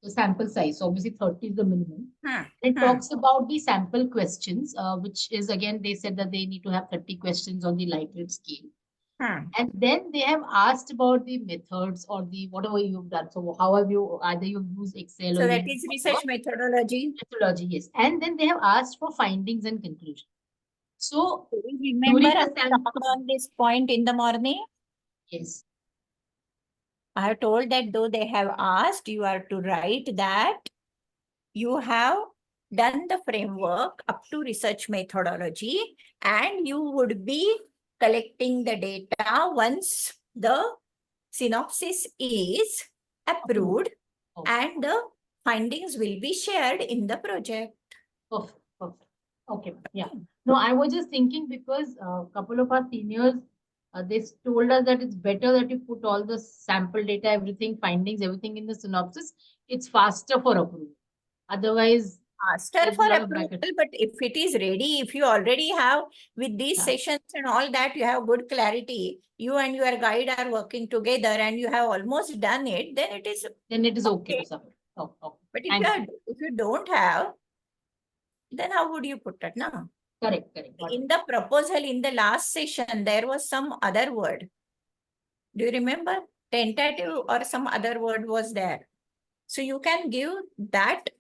the sample size. So obviously 30 is the minimum. It talks about the sample questions, which is again, they said that they need to have 30 questions on the Likert scale. And then they have asked about the methods or the whatever you've done. So how have you, either you've used Excel So or that is research methodology. Methodology, yes. And then they have asked for findings and conclusion. So Remember during I the sample, talked on this point in the morning. yes. I have told that though they have asked, you are to write that you have done the framework up to research methodology and you would be collecting the data once the synopsis is approved and the findings will be shared in the project. Perfect. Okay, yeah. No, I was just thinking because a couple of our seniors, they told us that it's better that you put all the sample data, everything, findings, everything in the synopsis. It's faster for approval. Otherwise, faster for approval, but if it is ready, if you already have with these sessions and all that, you have good clarity, you and your guide are working together and you have almost done it, then it is okay to submit. But if you don't have, then how would you put it now? Correct. In the proposal in the last session, there was some other word. Do you remember? Tentative or some other word was there. So you can give that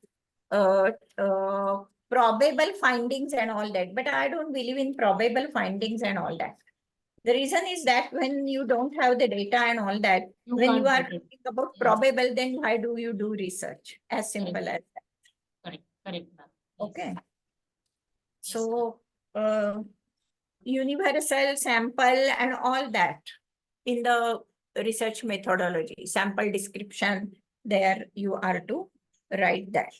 probable findings and all that, but I don't believe in probable findings and all that. The reason is that when you don't have the data and all that, when you are thinking about probable, then why do you do research? As simple as that. Correct. Okay. So universal sample and all that in the research methodology, sample description, there you are to write that.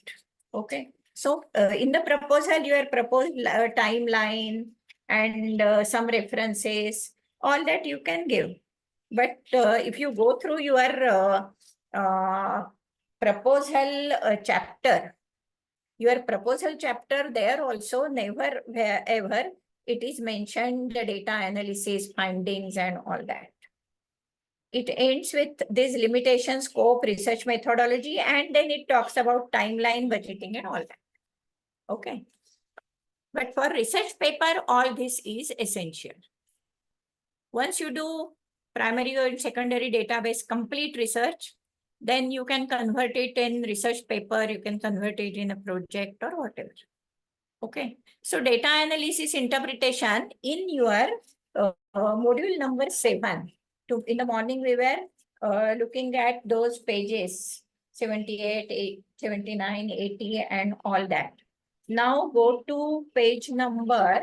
Okay. So in the proposal, your proposed timeline and some references, all that you can give. But if you go through your proposal chapter, your proposal chapter, there also never ever it is mentioned the data analysis, findings and all that. It ends with this limitation, scope, research methodology, and then it talks about timeline, budgeting and all that. Okay. But for research paper, all this is essential. Once you do primary or secondary database complete research, then you can convert it in research paper, you can convert it in a project or whatever. Okay. So data analysis interpretation in your module number 7. In the morning, we were looking at those pages 78, 79, 80 and all that. Now go to page number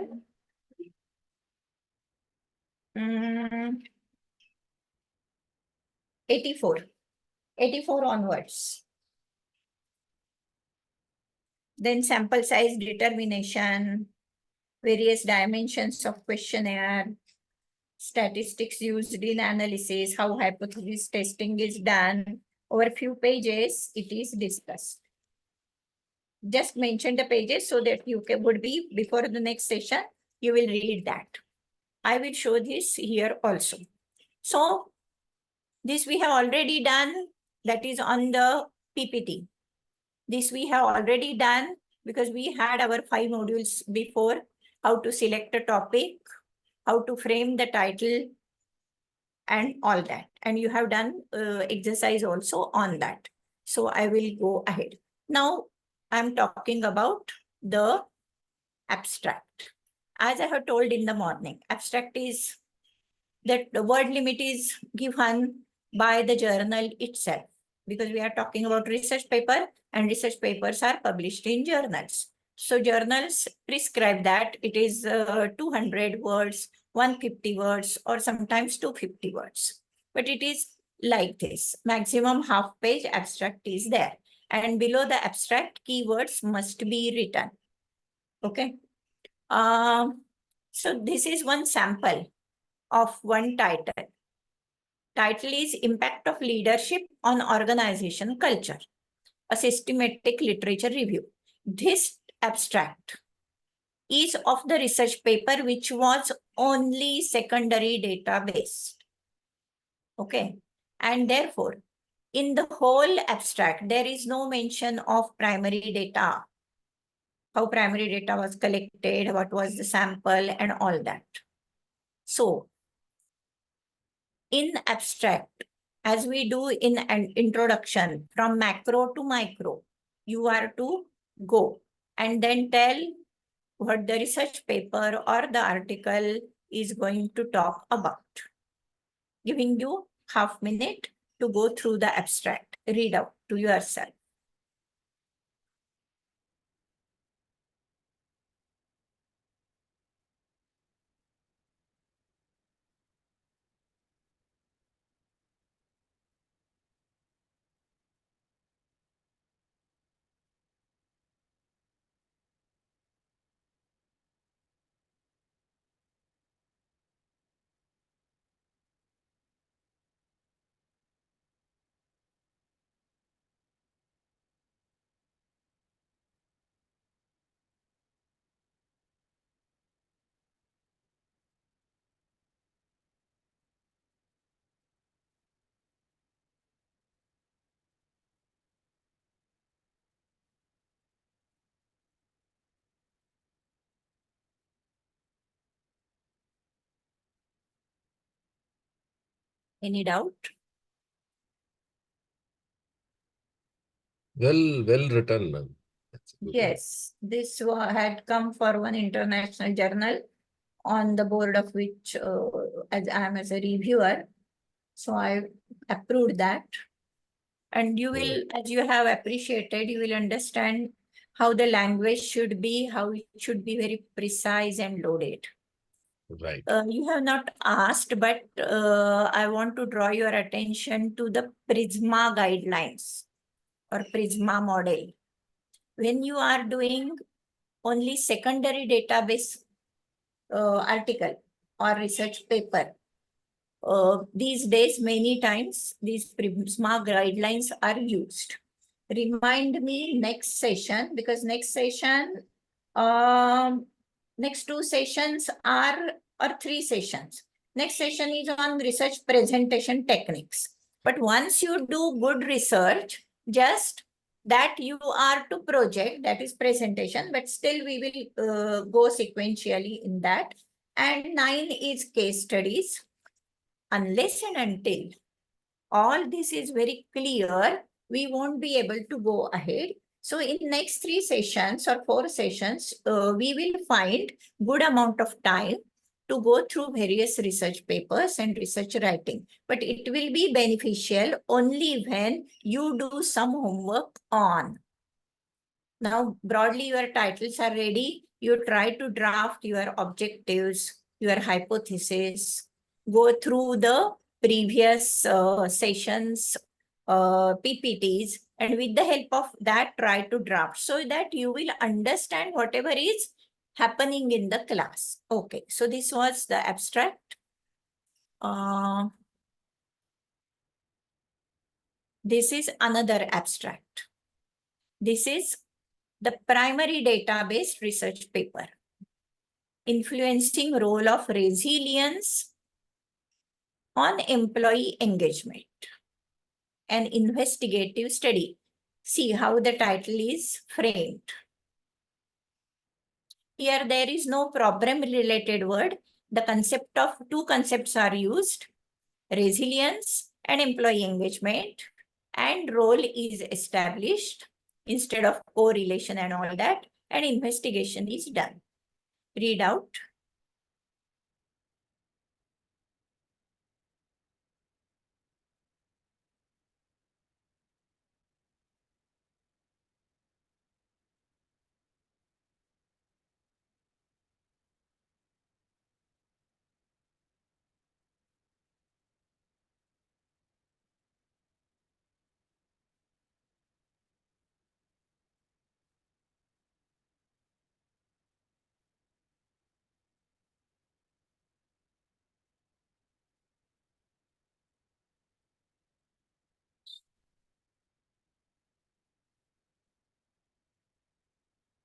84 onwards. Then sample size determination, various dimensions of questionnaire, statistics used in analysis, how hypothesis testing is done. Over a few pages, it is discussed. Just mention the pages so that you would be, before the next session, you will read that. I will show this here also. So this we have already done, that is on the PPT. This we have already done because we had our 5 modules before, how to select a topic, how to frame the title and all that. And you have done exercise also on that. So I will go ahead. Now I'm talking about the abstract. as I have told in the morning, abstract is that the word limit is given by the journal itself, because we are talking about research paper and research papers are published in journals. So journals prescribe that it is 200 words, 150 words, or sometimes 250 words. But it is like this, maximum half page abstract is there. And below the abstract, keywords must be written. Okay. So this is one sample of one title. Title is Impact of Leadership on Organization Culture, a systematic literature review. This abstract is of the research paper which was only secondary database. Okay. And therefore, in the whole abstract, there is no mention of primary data, how primary data was collected, what was the sample, and all that. So, in abstract, as we do in an introduction, from macro to micro, you are to go and then tell what the research paper or the article is going to talk about. Giving you half minute to go through the abstract, read out to yourself. Any doubt? Well written, ma'am. That's good. Yes, this had come for one international journal on the board of which as I am as a reviewer. So I approved that. And you will, as you have appreciated, you will understand how the language should be, how it should be very precise and loaded. Right. You have not asked, but I want to draw your attention to the Prisma guidelines or Prisma model. When you are doing only secondary database article or research paper, these days, many times, these Prisma guidelines are used. Remind me next session, because next session, next two sessions are, or three sessions. Next session is on research presentation techniques. But once you do good research, just that you are to project, that is presentation, but still we will go sequentially in that. And 9 is case studies. Unless and until all this is very clear, we won't be able to go ahead. So in next 3 sessions or 4 sessions, we will find good amount of time to go through various research papers and research writing. But it will be beneficial only when you do some homework on. Now, broadly, your titles are ready. You try to draft your objectives, your hypothesis, go through the previous sessions, PPTs, and with the help of that, try to draft so that you will understand whatever is happening in the class. Okay, so this was the abstract. This is another abstract. This is the primary database research paper. Influencing role of resilience on employee engagement. An investigative study. See how the title is framed. Here there is no problem related word. The concept of 2 concepts are used. Resilience and employee engagement. And role is established instead of correlation and all that. And investigation is done. Read out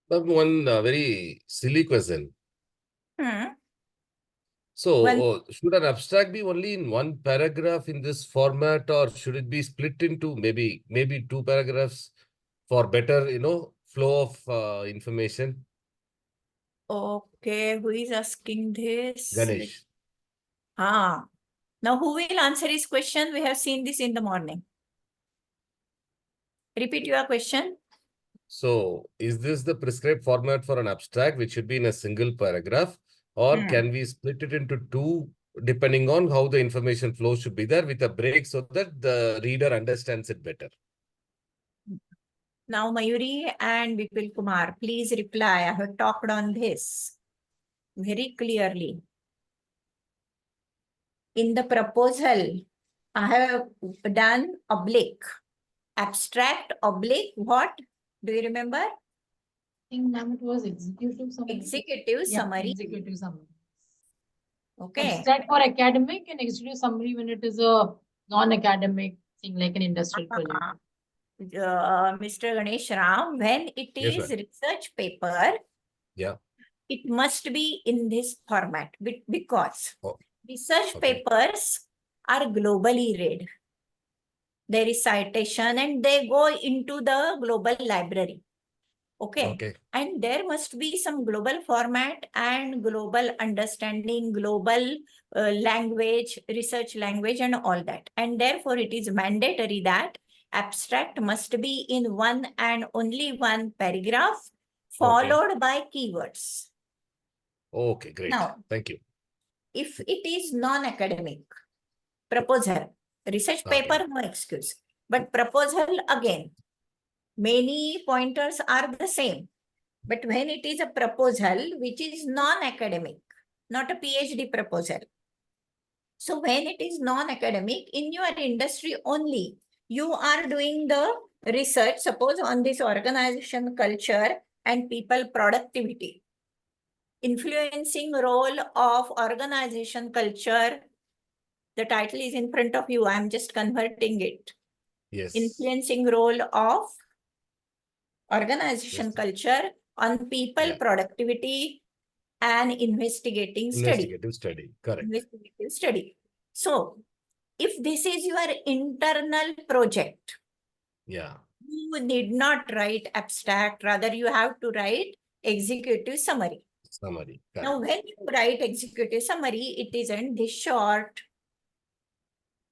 One very silly question. Hmm. So, Well, should an abstract be only in one paragraph in this format, or should it be split into maybe two paragraphs for better, flow of information? okay, who is asking this? Ganesh. Ah, now who will answer his question? We have seen this in the morning. Repeat your question. So, is this the prescribed format for an abstract, which should be in a single paragraph, or Hmm. can we split it into two, depending on how the information flow should be there with a break so that the reader understands it better? Now, Mayuri and Vipul Kumar, please reply. I have talked on this very clearly. In the proposal, I have done oblique, abstract oblique. What? Do you remember? I think, ma'am, it was executive summary. Executive Yeah, summary. executive summary. Okay. Abstract for academic and executive summary when it is a non-academic thing like an industrial project. Mr. Ganesh Ram, when it Yes, is ma'am. research paper, Yeah. it must be in this format because Oh, research okay. papers are globally read. There is citation and they go into the global library. Okay. Okay. And there must be some global format and global understanding, global language, research language and all that. And therefore it is mandatory that abstract must be in one and only one paragraph followed by keywords. Okay, great. Now, Thank you. if it is non-academic proposal, research Okay. paper, no excuse. But proposal again, many pointers are the same. But when it is a proposal which is non-academic, not a PhD proposal. So when it is non-academic, in your industry only, you are doing the research, suppose on this organization culture and people productivity. Influencing role of organization culture. The title is in front of you. I'm just converting it. Yes. Influencing role of organization Yes. culture on people Yeah. productivity and investigating study. Investigative study. Correct. Investigative study. So, if this is your internal project, Yeah. you need not write abstract, rather you have to write executive summary. Summary. Now, Correct. when you write executive summary, it isn't this short.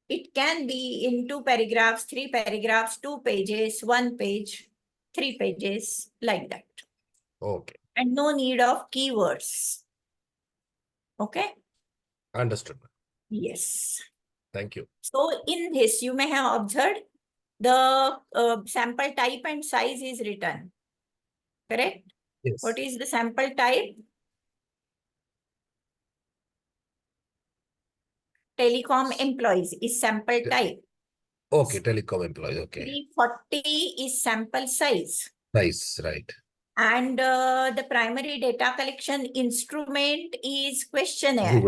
It can be in 2 paragraphs, 3 paragraphs, 2 pages, 1 page, 3 pages, like that. Okay. And no need of keywords. Okay? Understood. Yes. Thank you. So in this, you may have observed the sample type and size is written. Correct? Yes. What is the sample type? Telecom employees is sample type. Okay. Telecom employees. Okay. 340 is sample size. Nice. Right. And the primary data collection instrument is questionnaire.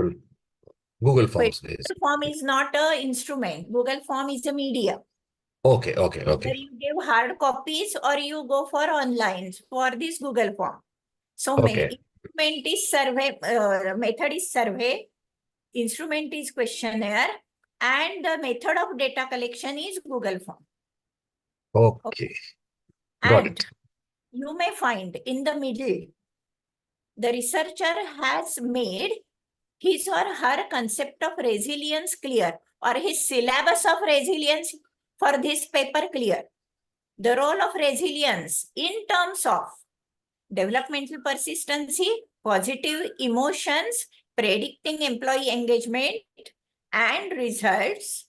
Google Forms. Google form is not an instrument. Google form is a media. Okay. Okay. Either Okay. you give hard copies or you go for online for this Google form. So Okay. instrument is survey, method is survey, instrument is questionnaire, and the method of data collection is Google form. Okay. Got And it. you may find in the middle, the researcher has made his or her concept of resilience clear or his syllabus of resilience for this paper clear. The role of resilience in terms of developmental persistency, positive emotions, predicting employee engagement and results.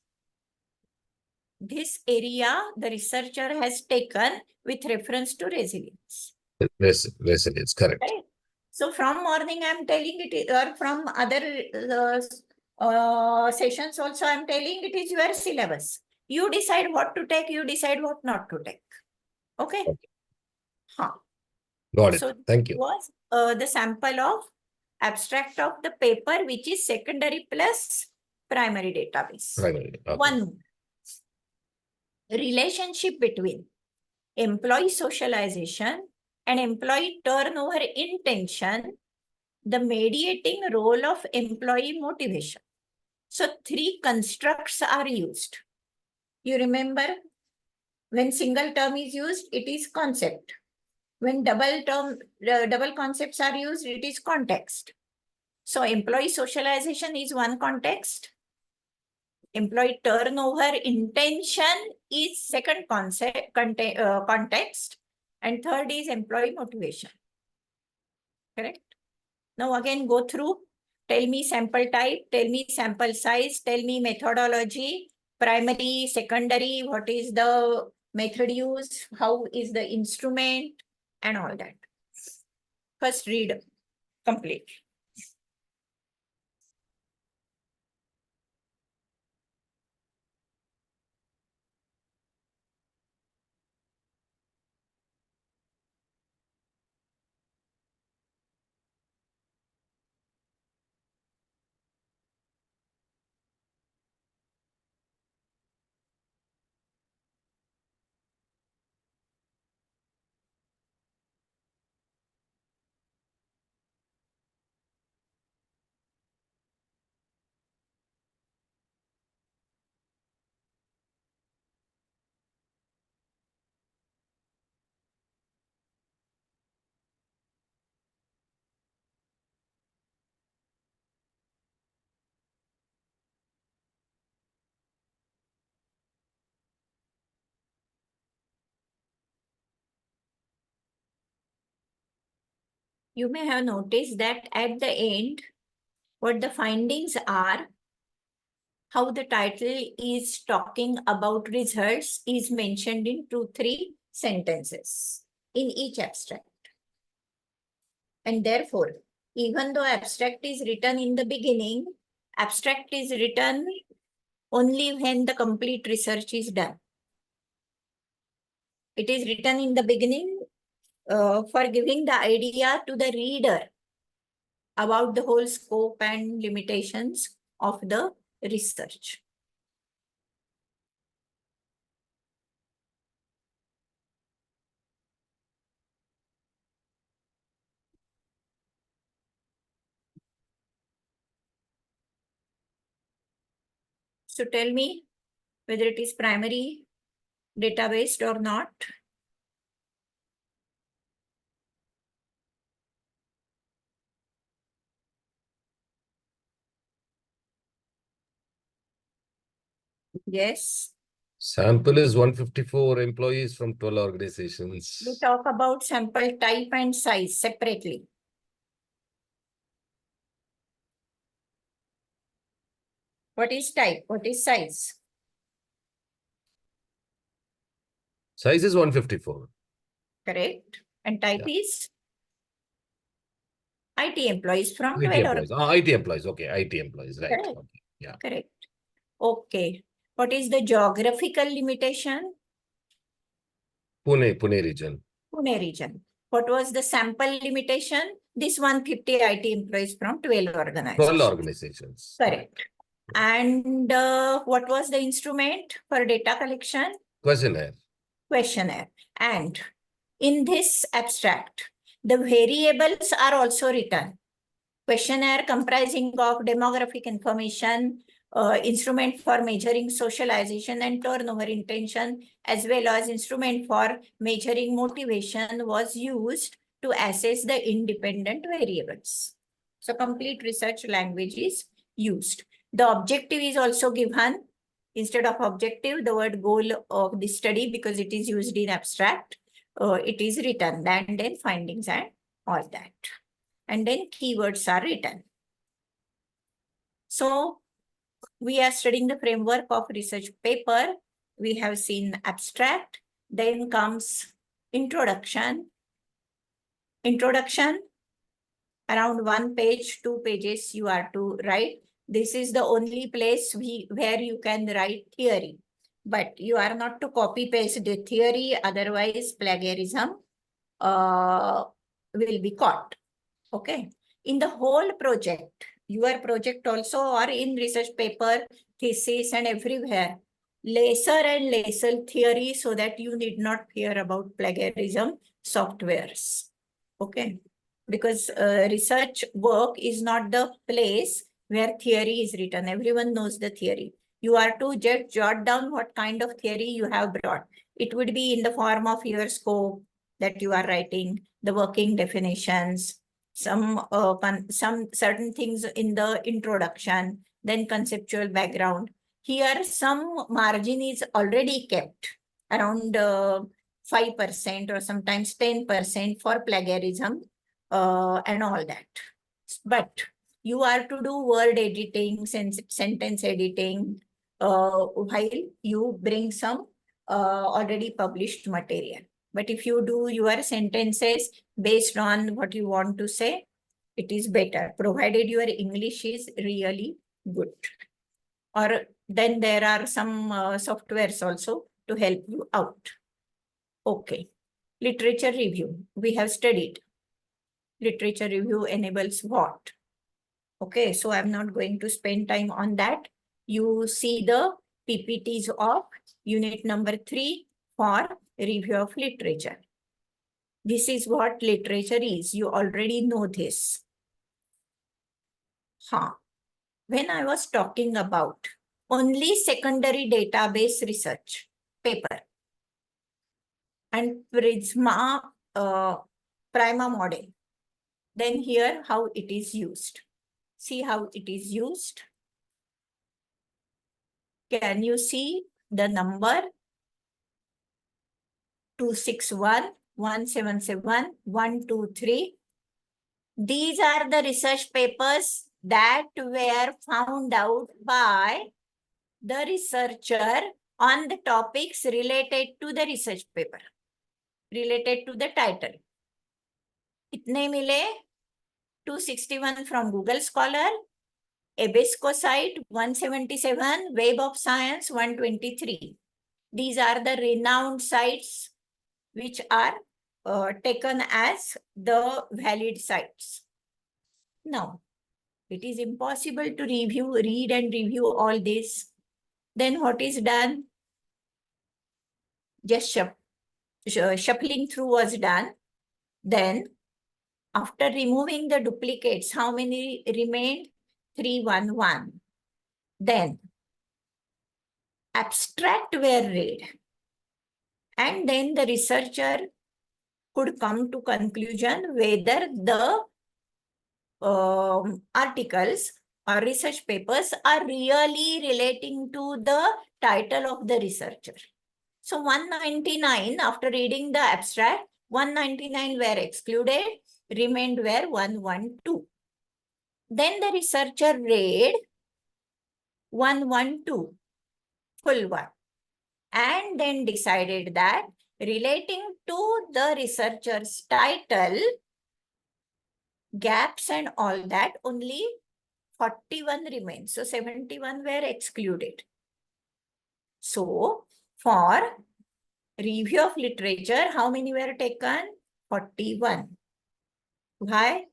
This area the researcher has taken with reference to resilience. Resilience. Correct. Right? So from morning I'm telling it, or from other sessions also I'm telling it is your syllabus. You decide what to take, you decide what not to take. Okay? Okay. Huh. Got it. So Thank this you. was the sample of abstract of the paper, which is secondary plus primary database. Primarily. Okay. One, relationship between employee socialization and employee turnover intention, the mediating role of employee motivation. So 3 constructs are used. You remember, when single term is used, it is concept. When double concepts are used, it is context. So employee socialization is one context. Employee turnover intention is second context. And third is employee motivation. Correct? Now again go through. Tell me sample type, tell me sample size, tell me methodology, primary, secondary, what is the method used, how is the instrument, and all that. First read complete. You may have noticed that at the end, what the findings are, how the title is talking about results is mentioned in 2-3 sentences in each abstract. And therefore, even though abstract is written in the beginning, abstract is written only when the complete research is done. It is written in the beginning for giving the idea to the reader about the whole scope and limitations of the research. So tell me whether it is primary, database or not. Yes. Sample is 154 employees from 12 organizations. We talk about sample type and size separately. What is type? What is size? Size is 154. Correct. And type is IT employees from IT 12 employees. IT employees. Okay, IT employees. Right. Correct. Okay. Yeah. Correct. Okay. What is the geographical limitation? Pune region. Pune region. What was the sample limitation? This 150 IT employees from 12 organizations. 12 organizations. Correct. And what was the instrument for data collection? Questionnaire. Questionnaire. And in this abstract, the variables are also written. Questionnaire comprising of demographic information, instrument for measuring socialization and turnover intention, as well as instrument for measuring motivation was used to assess the independent variables. So complete research language is used. The objective is also given. Instead of objective, the word goal of the study, because it is used in abstract, it is written, and then findings and all that. And then keywords are written. So we are studying the framework of research paper. We have seen abstract, then comes introduction. Introduction, around 1 page, 2 pages you are to write. This is the only place where you can write theory. But you are not to copy paste the theory, otherwise plagiarism will be caught. Okay. In the whole project, your project also, or in research paper, thesis and everywhere, lesser and lesser theory so that you need not fear about plagiarism softwares. Okay. Because research work is not the place where theory is written. Everyone knows the theory. You are to just jot down what kind of theory you have brought. It would be in the form of your scope that you are writing, the working definitions, some certain things in the introduction, then conceptual background. Here, some margin is already kept around 5% or sometimes 10% for plagiarism and all that. But you are to do word editing, sentence editing, while you bring some already published material. But if you do your sentences based on what you want to say, it is better, provided your English is really good. Or then there are some softwares also to help you out. Okay. Literature review. We have studied. Literature review enables what? Okay, so I'm not going to spend time on that. You see the PPTs of unit number 3 for review of literature. This is what literature is. You already know this. When I was talking about only secondary database research paper and Prisma Prima model, then here how it is used. See how it is used. Can you see the number 261-177-123? These are the research papers that were found out by the researcher on the topics related to the research paper, related to the title. Kitne mile? 261 from Google Scholar, EBSCO site 177, Web of Science 123. These are the renowned sites which are taken as the valid sites. Now, it is impossible to read and review all this. Then what is done? Just shuffling through was done. Then, after removing the duplicates, how many remained? 311. Then, abstract were read. And then the researcher could come to conclusion whether the articles or research papers are really relating to the title of the researcher. So 199, after reading the abstract, 199 were excluded, remained were 112. Then the researcher read 112, full one, and then decided that relating to the researcher's title, gaps and all that, only 41 remain. So 71 were excluded. So for review of literature, how many were taken? 41. Why?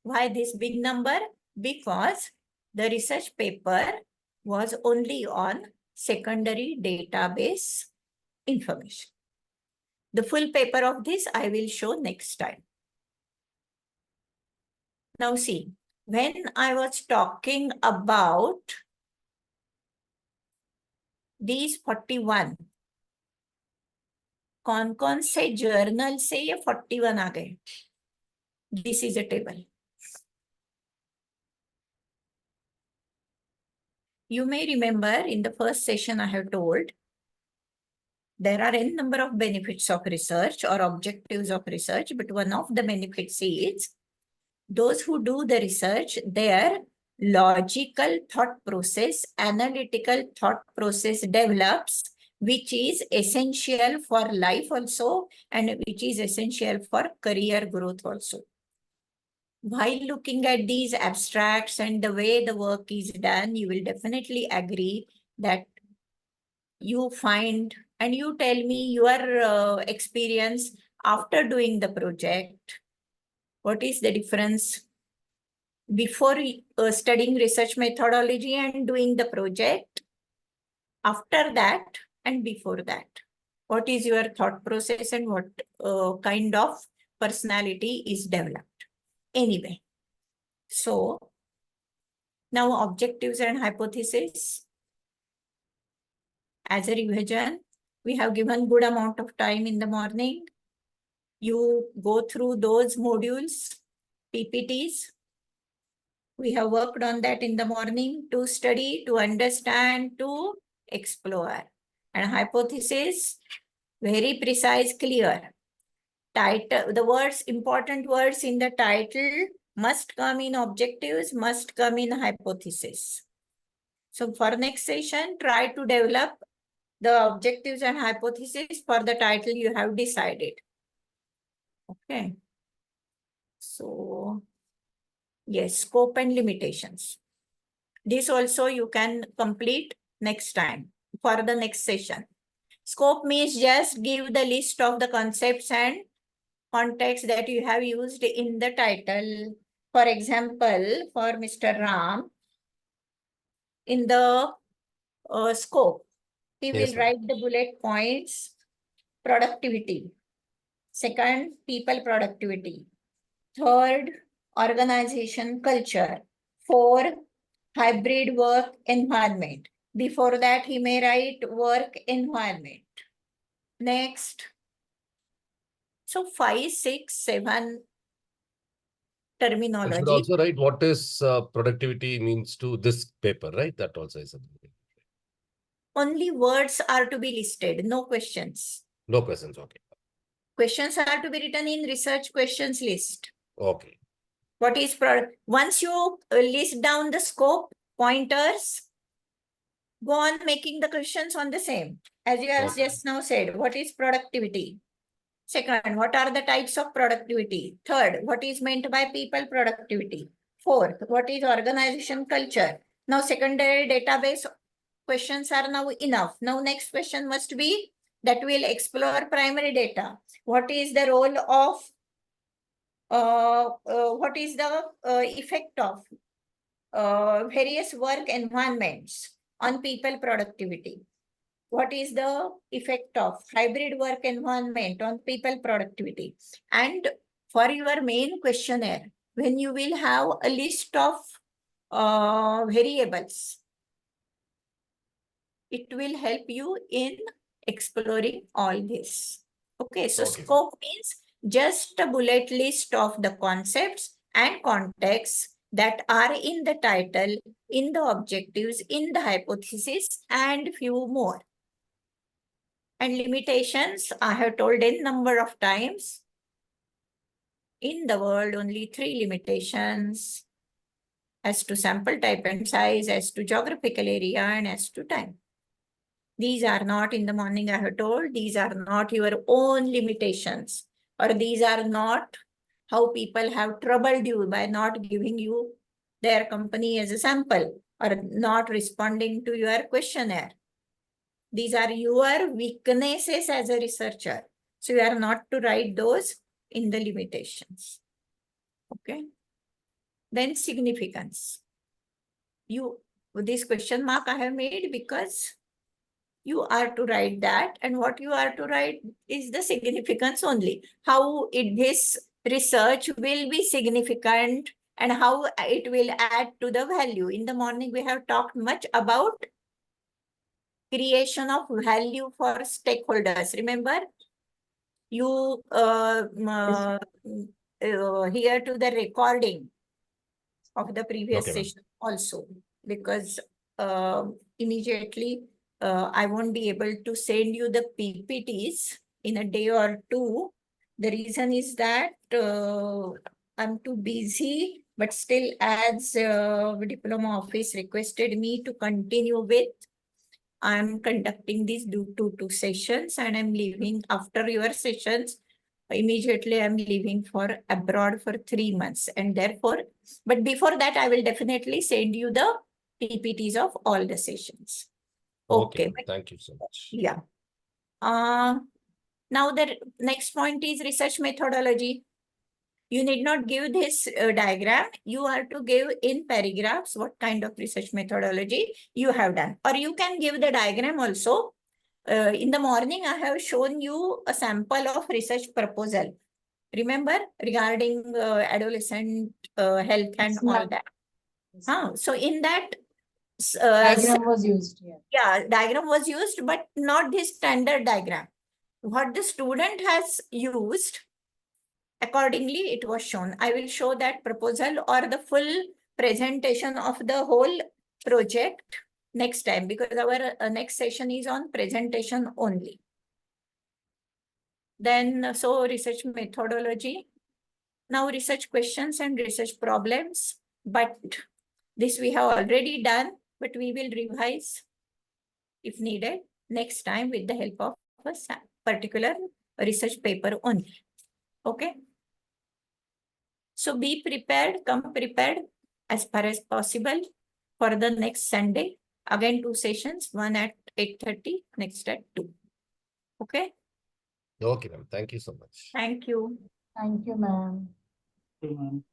Why this big number? Because the research paper was only on secondary database information. The full paper of this I will show next time. Now see, when I was talking about these 41, कौन-कौन से journal से ये 41 आ गए? This is a table. You may remember in the first session I have told there are n number of benefits of research or objectives of research, but one of the benefits is those who do the research, their logical thought process, analytical thought process develops, which is essential for life also, and which is essential for career growth also. While looking at these abstracts and the way the work is done, you will definitely agree that you find, and you tell me your experience after doing the project. What is the difference before studying research methodology and doing the project? after that and before that. What is your thought process and what kind of personality is developed? Anyway, so now objectives and hypothesis. As a revision, we have given good amount of time in the morning. You go through those modules, PPTs. We have worked on that in the morning to study, to understand, to explore. And hypothesis, very precise, clear. Title, the words, important words in the title must come in objectives, must come in hypothesis. So for next session, try to develop the objectives and hypothesis for the title you have decided. Okay. So, yes, scope and limitations. This also you can complete next time for the next session. Scope means just give the list of the concepts and context that you have used in the title. For example, for Mr. Ram, in the scope, he Yes, will ma'am. write the bullet points, productivity. Second, people productivity. Third, organization culture. Four, hybrid work environment. Before that, he may write work environment. Next. So 5, 6, 7 I should terminology. also write what is productivity means to this paper, right? That also is something. Only words are to be listed, no questions. No questions. Okay. Questions are to be written in research questions list. Okay. What is product? Once you list down the scope, pointers, go on making the questions on the same. As you have Okay. just now said, what is productivity? Second, what are the types of productivity? Third, what is meant by people productivity? Fourth, what is organization culture? Now, secondary database questions are now enough. Now, next question must be that will explore primary data. What is the role of, what is the effect of various work environments on people productivity? What is the effect of hybrid work environment on people productivity? And for your main questionnaire, when you will have a list of variables, it will help you in exploring all this. Okay, so Okay. scope means just a bullet list of the concepts and contexts that are in the title, in the objectives, in the hypothesis, and few more. And limitations, I have told n number of times. In the world, only 3 limitations as to sample type and size, as to geographical area, and as to time. These are not, in the morning I have told, these are not your own limitations, or these are not how people have troubled you by not giving you their company as a sample or not responding to your questionnaire. These are your weaknesses as a researcher. So you are not to write those in the limitations. Okay. Then significance. This question mark I have made because you are to write that, and what you are to write is the significance only. How this research will be significant and how it will add to the value. In the morning, we have talked much about creation of value for stakeholders. Remember, you hear to the recording of the previous Okay, ma'am. session also, because immediately I won't be able to send you the PPTs in a day or two. The reason is that I'm too busy, but still as diploma office requested me to continue with, I'm conducting these two sessions, and I'm leaving after your sessions. Immediately, I'm leaving for abroad for 3 months, and therefore, but before that, I will definitely send you the PPTs of all the sessions. Okay. Thank you so much. Yeah. Now the next point is research methodology. You need not give this diagram. You are to give in paragraphs what kind of research methodology you have done. Or you can give the diagram also. In the morning, I have shown you a sample of research proposal. Remember, regarding adolescent health and Yes, all ma'am. that. Yes. So in that Diagram was used here. yeah, diagram was used, but not this standard diagram. What the student has used, accordingly it was shown. I will show that proposal or the full presentation of the whole project next time, because our next session is on presentation only. Then, so research methodology. Now research questions and research problems, but this we have already done, but we will revise if needed next time with the help of a particular research paper only. Okay. So be prepared, come prepared as far as possible for the next Sunday. Again, 2 sessions, one at 8:30, next at 2. Okay. Okay, ma'am. Thank you so much. Thank you. Thank you, ma'am. So, ma'am.